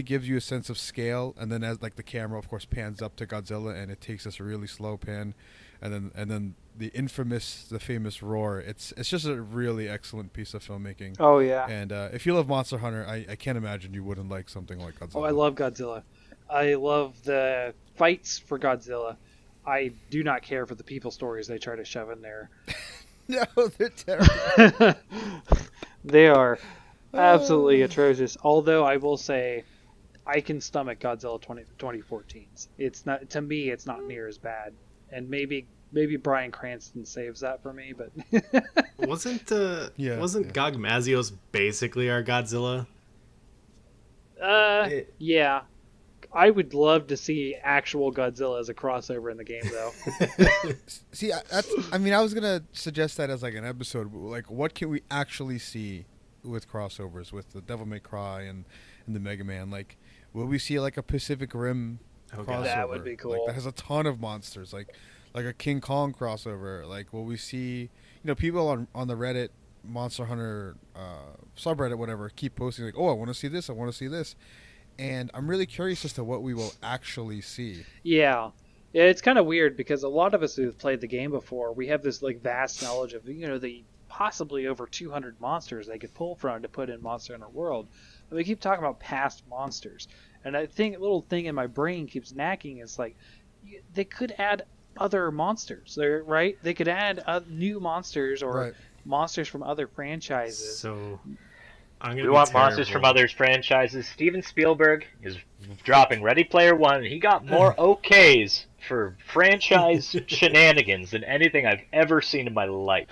gives you a sense of scale. And then as like the camera of course pans up to Godzilla, and it takes this really slow pan, and then the famous roar. It's just a really excellent piece of filmmaking. Oh yeah. And if you love Monster Hunter, I can't imagine you wouldn't like something like Godzilla. Oh, I love Godzilla. I love the fights for Godzilla. I do not care for the people stories they try to shove in there. No, they're terrible. They are absolutely atrocious. Although I will say, I can stomach Godzilla 2014's. It's not, to me, it's not near as bad. And maybe Bryan Cranston saves that for me, but Wasn't Gog Mazios basically our Godzilla? yeah. I would love to see actual Godzilla as a crossover in the game, though. See, I mean, I was gonna suggest that as like an episode. Like, what can we actually see with crossovers with the Devil May Cry and the Mega Man? Like, will we see like a Pacific Rim crossover? That would be cool. Like, that has a ton of monsters. Like a King Kong crossover. Like, will we see? People on the Reddit Monster Hunter subreddit, whatever, keep posting like, oh, I want to see this. I want to see this. And I'm really curious as to what we will actually see. Yeah, it's kind of weird because a lot of us who've played the game before, we have this like vast knowledge of the possibly over 200 monsters they could pull from to put in Monster Hunter World. And we keep talking about past monsters, and I think a little thing in my brain keeps nagging. It's like they could add other monsters, right? They could add new monsters or monsters from other franchises. So We want monsters from other franchises. Steven Spielberg is dropping Ready Player One, and he got more OKs for franchise shenanigans than anything I've ever seen in my life.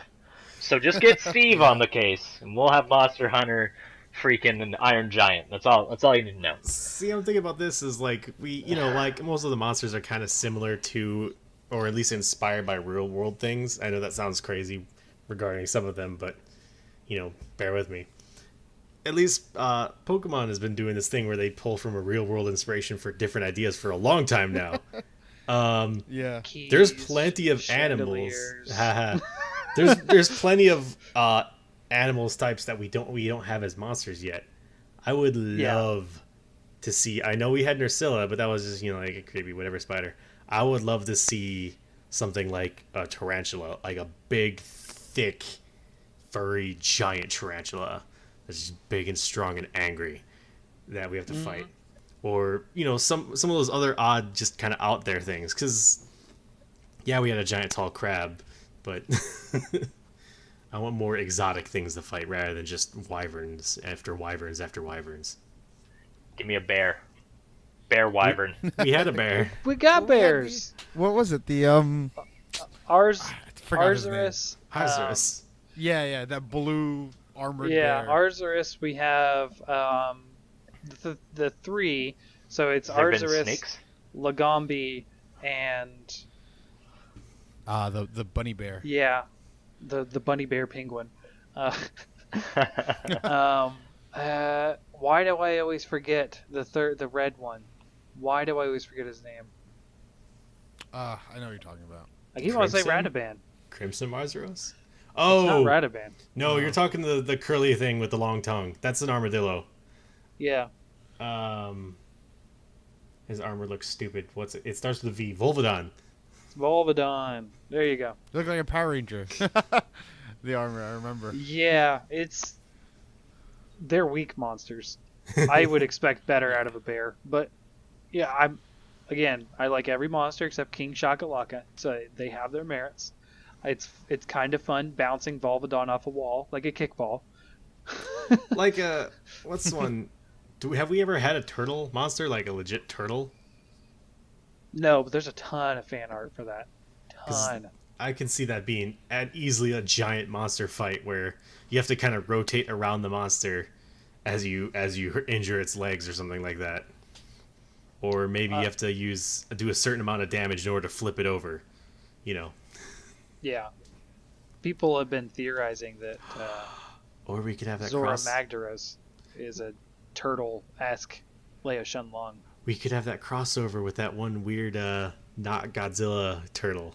So just get Steve on the case, and we'll have Monster Hunter, freaking an Iron Giant. That's all you need to know. See, I'm thinking about this is like like most of the monsters are kind of similar to, or at least inspired by real world things. I know that sounds crazy regarding some of them, but bear with me. At least Pokemon has been doing this thing where they pull from a real world inspiration for different ideas for a long time now. Yeah. Keys, there's plenty of animals. there's plenty of animals types that we don't have as monsters yet. I would love to see. I know we had Nursilla, but that was just like a creepy whatever spider. I would love to see something like a tarantula, like a big, thick, furry, giant tarantula. That's just big and strong and angry that we have to fight, or some of those other odd, just kind of out there things. Because we had a giant tall crab, but I want more exotic things to fight rather than just wyverns after wyverns after wyverns. Give me a bear wyvern. We had a bear. We got bears. What was it? The Arzuris. Arzuris. Yeah, that blue armored Yeah, bear. Arzuris. We have the three. So it's Arzuris, Lagombi, and the bunny bear. yeah, the bunny bear penguin. Why do I always forget the red one? Why do I always forget his name? I know what you're talking about. I keep want to say Crimson? Radaban. Crimson Arzuros? It's not Oh, Radaban. no, you're talking the curly thing with the long tongue. That's an armadillo. Yeah. His armor looks stupid. What's it? It starts with a V. Volvodon. Volvodon. There you go. You look like a Power Ranger. The armor, I remember. Yeah, they're weak monsters. I would expect better out of a bear, but yeah, I like every monster except King Shakalaka, so they have their merits. It's kind of fun bouncing Volvodon off a wall like a kickball. Like what's the one? have we ever had a turtle monster, like a legit turtle? No, but there's a ton of fan art for that. 'Cause Ton. I can see that being easily a giant monster fight where you have to kind of rotate around the monster as you injure its legs or something like that. Or maybe you have to do a certain amount of damage in order to flip it over. You know. Yeah. People have been theorizing that Or we could have that Zora cross. Magdaros is a turtle-esque Leo Shenlong. We could have that crossover with that one weird not Godzilla turtle.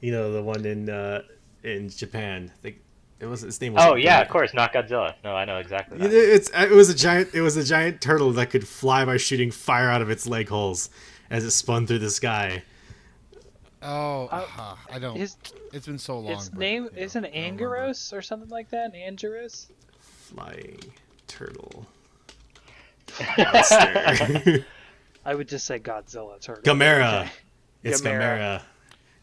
You know, the one in Japan. It was its name was. Oh yeah, of course, not Godzilla. No, I know exactly that. It was a giant turtle that could fly by shooting fire out of its leg holes as it spun through the sky. Oh, I don't. It's been so long. Its name isn't Angeros or something like that. Angeros. Flying turtle. Monster. I would just say Godzilla turtle. Gamera. Okay. It's Gamera.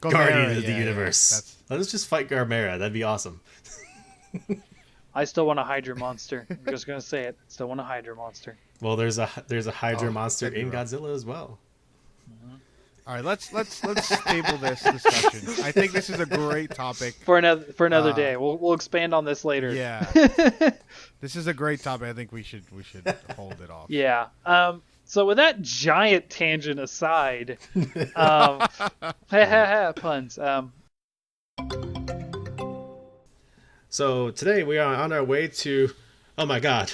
Gamera, Guardian of the yeah, universe. Let us just fight Gamera. That'd be awesome. I still want a Hydra monster. I'm just gonna say it. Still want a Hydra monster. Well, there's a Hydra monster that'd be in rough. Godzilla as well. All right, let's stable this discussion. I think this is a great topic. For another day. We'll expand on this later. Yeah, this is a great topic. I think we should hold it off. Yeah. So with that giant tangent aside, puns. So today we are on our way to. Oh my god!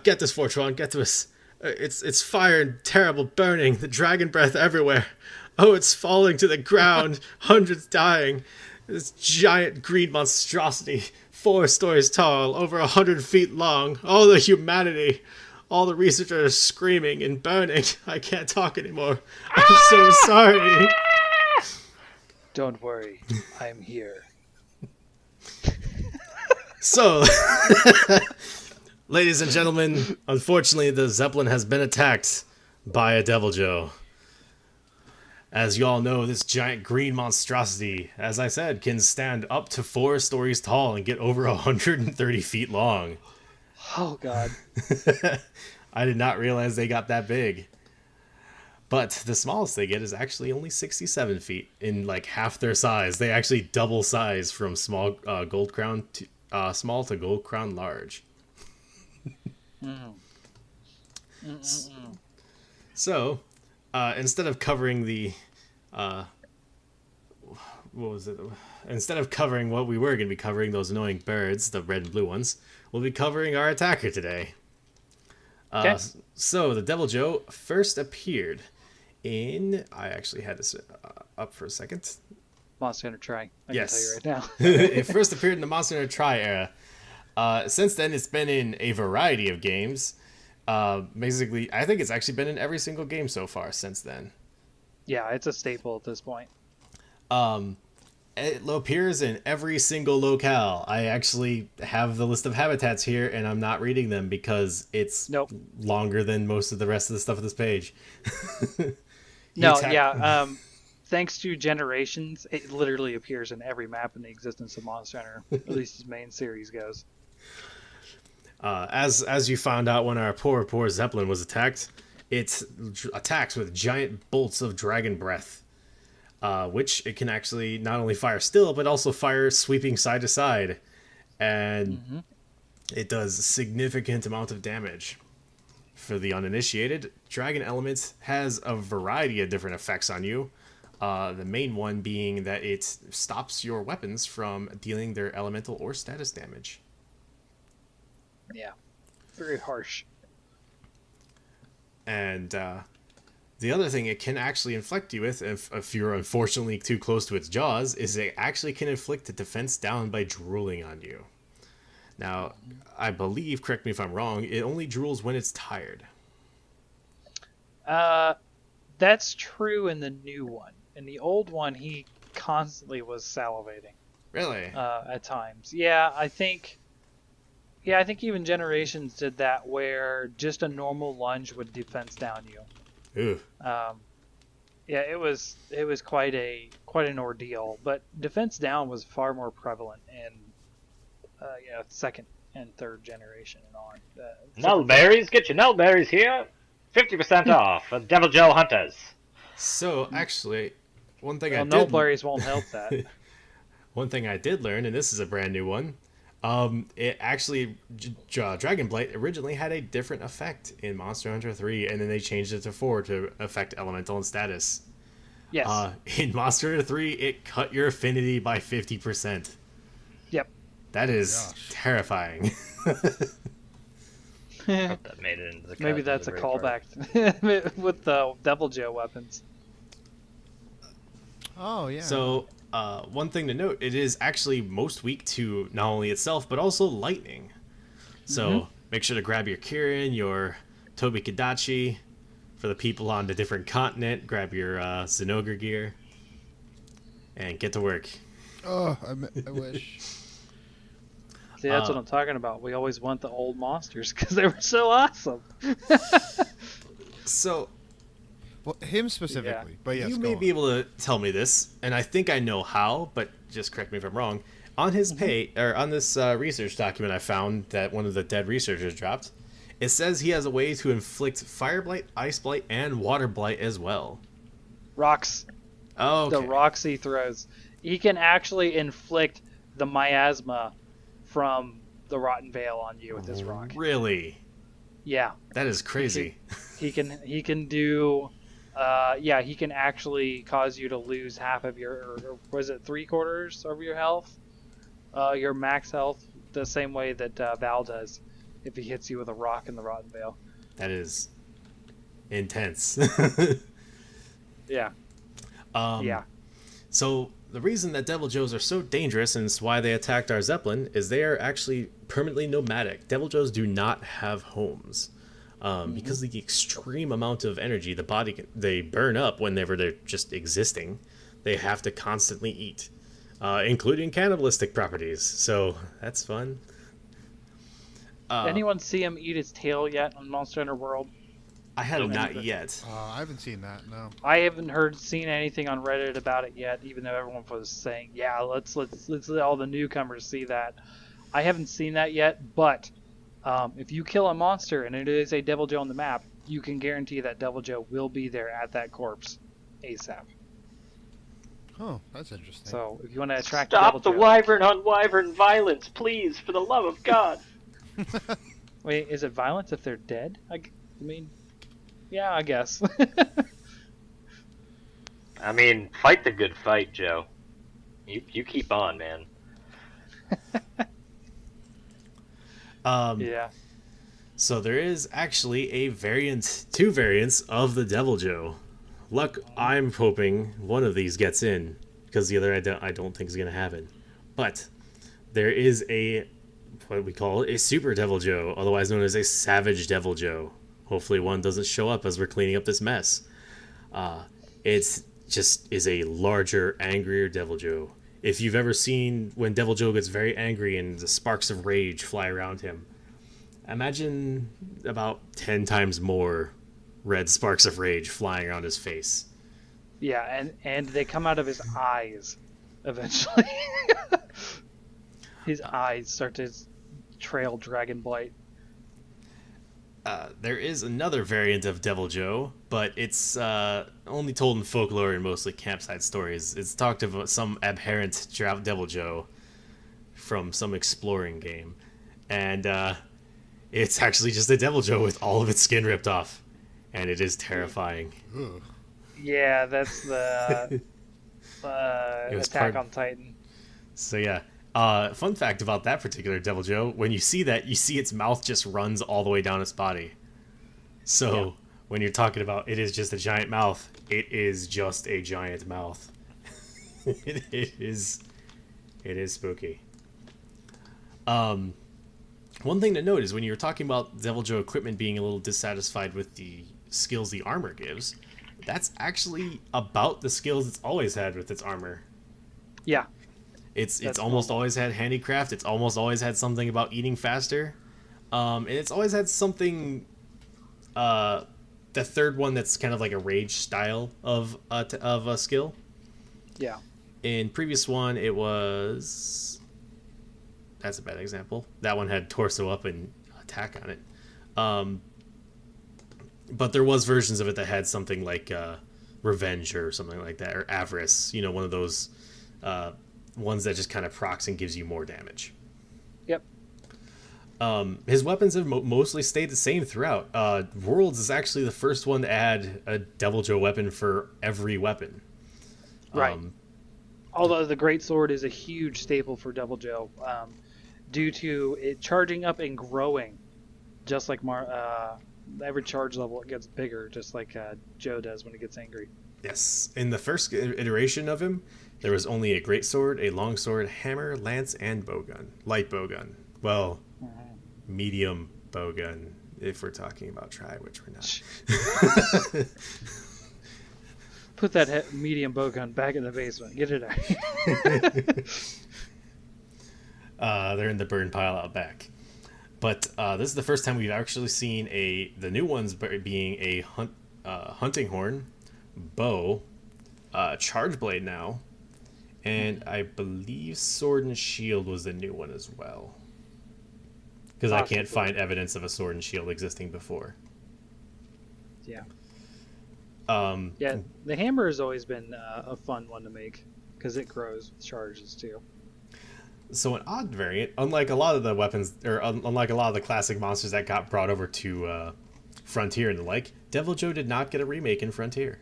Get this, Fortuan! Get this! It's fire and terrible burning. The dragon breath everywhere. Oh, it's falling to the ground. Hundreds dying. This giant green monstrosity, 4 stories tall, over 100 feet long. All the humanity. All the researchers are screaming and burning. I can't talk anymore. I'm so sorry. Don't worry, I'm here. So, ladies and gentlemen, unfortunately, the Zeppelin has been attacked by a DevilJho. As you all know, this giant green monstrosity, as I said, can stand up to 4 stories tall and get over 130 feet long. Oh God. I did not realize they got that big. But the smallest they get is actually only 67 feet, in like half their size. They actually double size from small gold crown to small to gold crown large. So, instead of covering the what was it? Instead of covering what we were going to be covering, those annoying birds, the red and blue ones, we'll be covering our attacker today. Okay. So the DevilJho first appeared in. I actually had this up for a second. Monster Hunter Tri. I Yes. can tell you right now. It first appeared in the Monster Hunter Tri era. Since then, it's been in a variety of games. Basically, I think it's actually been in every single game so far since then. Yeah, it's a staple at this point. It appears in every single locale. I actually have the list of habitats here, and I'm not reading them because it's longer than most of the rest of the stuff on this page. Thanks to Generations, it literally appears in every map in the existence of Monster Hunter, at least its main series goes. As you found out when our poor Zeppelin was attacked, it attacks with giant bolts of dragon breath, which it can actually not only fire still, but also fire sweeping side to side, and it does a significant amount of damage. For the uninitiated, Dragon Element has a variety of different effects on you. The main one being that it stops your weapons from dealing their elemental or status damage. Yeah, very harsh. And the other thing it can actually inflict you with, if you're unfortunately too close to its jaws, is it actually can inflict a defense down by drooling on you. Now, I believe, correct me if I'm wrong, it only drools when it's tired. That's true in the new one. In the old one, he constantly was salivating. Really? At times. Yeah, I think even Generations did that, where just a normal lunge would defense down you. Ooh. Yeah, it was quite an ordeal, but defense down was far more prevalent in second and 3rd generation and on. Nullberries, get your Nullberries here. 50% off for DevilJho hunters. So actually, one thing Well, I no did berries won't help that. one thing I did learn, and this is a brand new one. It actually Dragon Blight originally had a different effect in Monster Hunter 3, and then they changed it to 4 to affect elemental and status. Yes. In Monster Hunter 3, it cut your affinity by 50%. Yep. That is Gosh. terrifying. Hope that made it into the Maybe cut that's a of the road callback with the DevilJho weapons. Oh yeah. So, one thing to note, it is actually most weak to not only itself, but also lightning. So, make sure to grab your Kirin, your Tobi Kadachi. For the people on the different continent, grab your Zenogre gear. And get to work. Oh, I wish. See, that's what I'm talking about. We always want the old monsters because they were so awesome. So, Well, him specifically, but yes, you go may on. be able to tell me this, and I think I know how, but just correct me if I'm wrong. On his on this research document I found that one of the dead researchers dropped, it says he has a way to inflict fire blight, ice blight, and water blight as well. Rocks. Oh, okay. The rocks he throws. He can actually inflict the miasma from the Rotten Veil on you with his rock. Really? Yeah. That is crazy. He can do he can actually cause you to lose half of your, or was it 3/4 of your health? Your max health, the same way that Val does if he hits you with a rock in the Rotten Veil. That is intense. Yeah. Yeah. So the reason that DevilJhos are so dangerous, and it's why they attacked our Zeppelin, is they are actually permanently nomadic. DevilJhos do not have homes. Because of the extreme amount of energy they burn up whenever they're just existing, they have to constantly eat, including cannibalistic properties. So that's fun. Anyone see him eat his tail yet on Monster Hunter World? I have not yet. I haven't seen that. No. I haven't seen anything on Reddit about it yet, even though everyone was saying, "Yeah, let's let all the newcomers see that." I haven't seen that yet, but if you kill a monster and it is a DevilJho on the map, you can guarantee that DevilJho will be there at that corpse ASAP. Oh, that's interesting. So if you want to attract Stop the DevilJho, wyvern on wyvern violence, please, for the love of God. wait, is it violence if they're dead? I mean, yeah, I guess. I mean, fight the good fight, Joe. You keep on, man. Yeah. So there is actually two variants of the DevilJho. Luck, I'm hoping one of these gets in, because the other I don't think is going to happen. But there is what we call a Super DevilJho, otherwise known as a Savage DevilJho. Hopefully one doesn't show up as we're cleaning up this mess. It's just is a larger, angrier DevilJho. If you've ever seen when DevilJho gets very angry and the sparks of rage fly around him, imagine about 10 times more red sparks of rage flying around his face. Yeah, and they come out of his eyes eventually. His eyes start to trail Dragon Blight. There is another variant of DevilJho, but it's only told in folklore and mostly campsite stories. It's talked about some aberrant DevilJho from some exploring game. And it's actually just a DevilJho with all of its skin ripped off. And it is terrifying. Ugh. Yeah, that's the Attack on Titan. So yeah. Fun fact about that particular DevilJho, when you see that, you see its mouth just runs all the way down its body. So when you're talking about it is just a giant mouth, it is just a giant mouth. it is spooky. One thing to note is when you were talking about DevilJho equipment being a little dissatisfied with the skills the armor gives, that's actually about the skills it's always had with its armor. Yeah. It's That's almost normal. always had handicraft. It's almost always had something about eating faster, and it's always had something. The third one that's kind of like a rage style of a skill. Yeah. In previous one, it was that's a bad example. That one had torso up and attack on it. But there was versions of it that had something like revenge or something like that, or avarice. You know, one of those ones that just kind of procs and gives you more damage. Yep. His weapons have mostly stayed the same throughout. Worlds is actually the first one to add a DevilJho weapon for every weapon. Right. Although the greatsword is a huge staple for DevilJho, due to it charging up and growing, just like every charge level it gets bigger, just like Joe does when he gets angry. Yes. In the first iteration of him, there was only a greatsword, a longsword, hammer, lance, and bowgun. Light bowgun. Well, medium bowgun, if we're talking about tri, which we're not. Put that medium bowgun back in the basement. Get it out. They're in the burn pile out back. But this is the first time we've actually seen the new ones being a hunting horn, bow, charge blade now, and I believe sword and shield was the new one as well. Because I can't find evidence of a sword and shield existing before. Yeah. Yeah, the hammer has always been a fun one to make because it grows with charges too. So an odd variant, unlike a lot of the weapons, or unlike a lot of the classic monsters that got brought over to Frontier and the like, DevilJho did not get a remake in Frontier.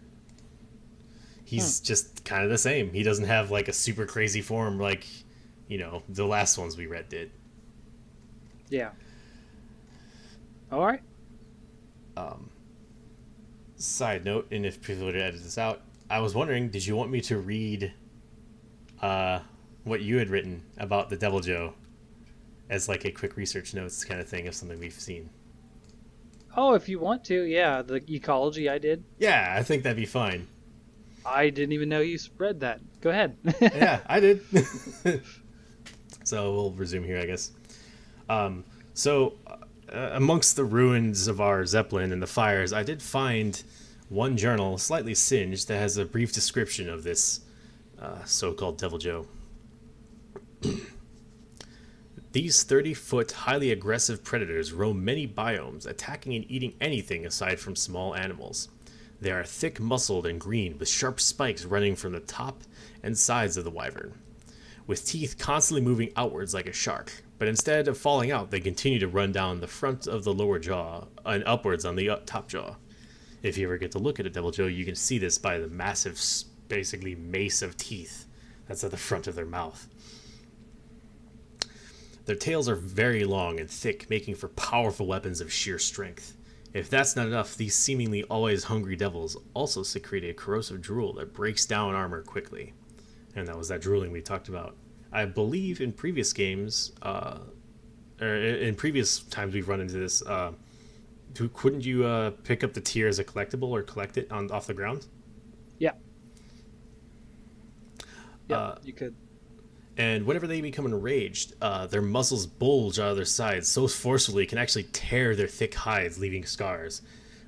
He's just kind of the same. He doesn't have like a super crazy form like, you know, the last ones we read did. Yeah. All right. Side note, and if people would edit this out, I was wondering, did you want me to read what you had written about the DevilJho as like a quick research notes kind of thing of something we've seen? Oh, if you want to, yeah. The ecology I did. Yeah, I think that'd be fine. I didn't even know you read that. Go ahead. Yeah, I did. So we'll resume here, I guess. Amongst the ruins of our Zeppelin and the fires, I did find one journal, slightly singed, that has a brief description of this so-called DevilJho. These 30-foot, highly aggressive predators roam many biomes, attacking and eating anything aside from small animals. They are thick-muscled and green, with sharp spikes running from the top and sides of the wyvern, with teeth constantly moving outwards like a shark. But instead of falling out, they continue to run down the front of the lower jaw and upwards on the top jaw. If you ever get to look at a DevilJho, you can see this by the massive, basically mace of teeth that's at the front of their mouth. Their tails are very long and thick, making for powerful weapons of sheer strength. If that's not enough, these seemingly always hungry devils also secrete a corrosive drool that breaks down armor quickly. And that was that drooling we talked about. I believe in previous games, or in previous times we've run into this, couldn't you pick up the tear as a collectible or collect it off the ground? Yeah. Yeah, you could. And whenever they become enraged, their muscles bulge out of their sides so forcefully it can actually tear their thick hides, leaving scars.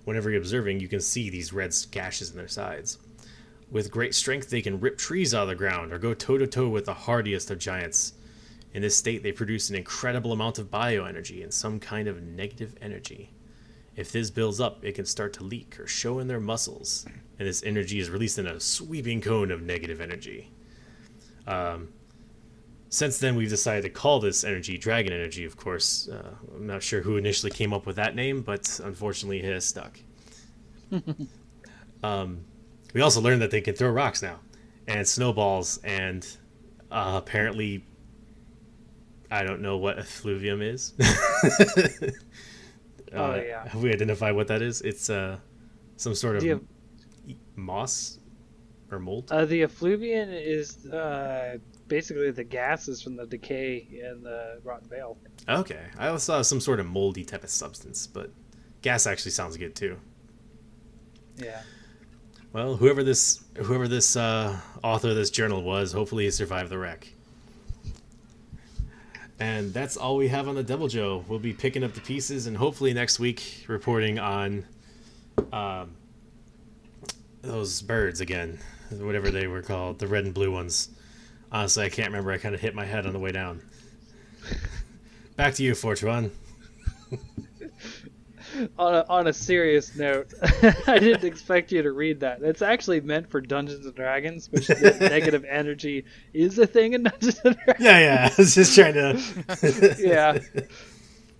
Whenever you're observing, you can see these red gashes in their sides. With great strength, they can rip trees out of the ground or go toe-to-toe with the hardiest of giants. In this state, they produce an incredible amount of bioenergy and some kind of negative energy. If this builds up, it can start to leak or show in their muscles, and this energy is released in a sweeping cone of negative energy. Since then, we've decided to call this energy Dragon Energy, of course. I'm not sure who initially came up with that name, but unfortunately it has stuck. We also learned that they can throw rocks now, and snowballs, and apparently, I don't know what effluvium is. Yeah. Have we identified what that is? It's some sort of moss or mold? The effluvium is basically the gases from the decay in the rotten bale. Okay. I also saw some sort of moldy type of substance, but gas actually sounds good too. Yeah. Well, whoever this author of this journal was, hopefully he survived the wreck. And that's all we have on the DevilJho. We'll be picking up the pieces and hopefully next week reporting on those birds again, whatever they were called, the red and blue ones. Honestly, I can't remember. I kind of hit my head on the way down. Back to you, Fortuan. On a serious note, I didn't expect you to read that. It's actually meant for Dungeons and Dragons, which negative energy is a thing in Dungeons and Dragons. Yeah. I was just trying to. Yeah.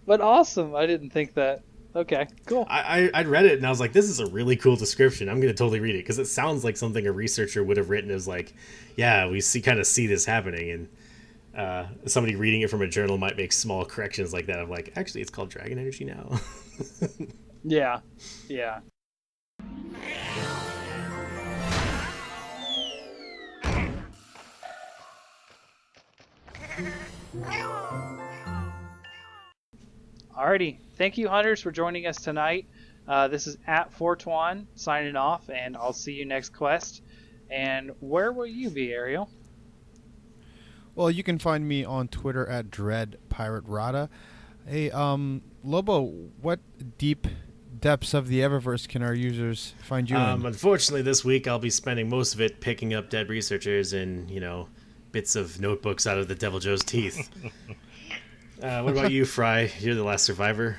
But awesome. I didn't think that. Okay, cool. I read it and I was like, this is a really cool description. I'm going to totally read it because it sounds like something a researcher would have written. As like, yeah, we kind of see this happening, and somebody reading it from a journal might make small corrections like that. Of like, actually, it's called dragon energy now. Yeah. Alrighty. Thank you, hunters, for joining us tonight. This is at Fortuan signing off, and I'll see you next quest. And where will you be, Ariel? Well, you can find me on Twitter at DreadPirateRada. Hey, Lobo, what deep depths of the Eververse can our users find you in? Unfortunately, this week I'll be spending most of it picking up dead researchers and, bits of notebooks out of the DevilJho's teeth. What about you, Fry? You're the last survivor.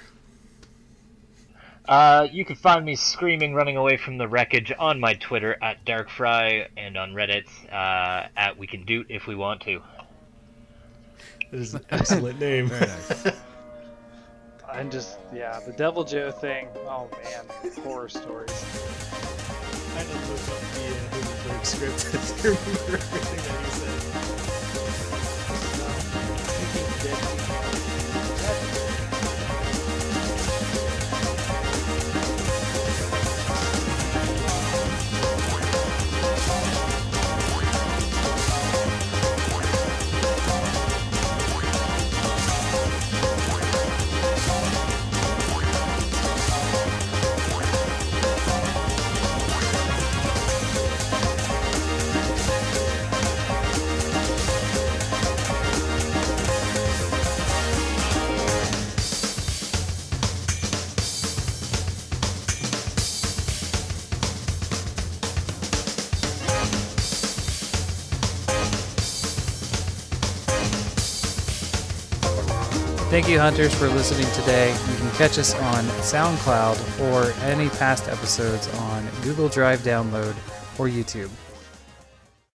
You can find me screaming, running away from the wreckage on my Twitter at DarkFry and on Reddit at We Can Doot if we want to. That is an excellent name. Very nice. I'm just, the DevilJho thing. Oh man, horror stories. I had to look up the Hindenburg script to remember everything that he said. Thank you, hunters, for listening today. You can catch us on SoundCloud or any past episodes on Google Drive download or YouTube.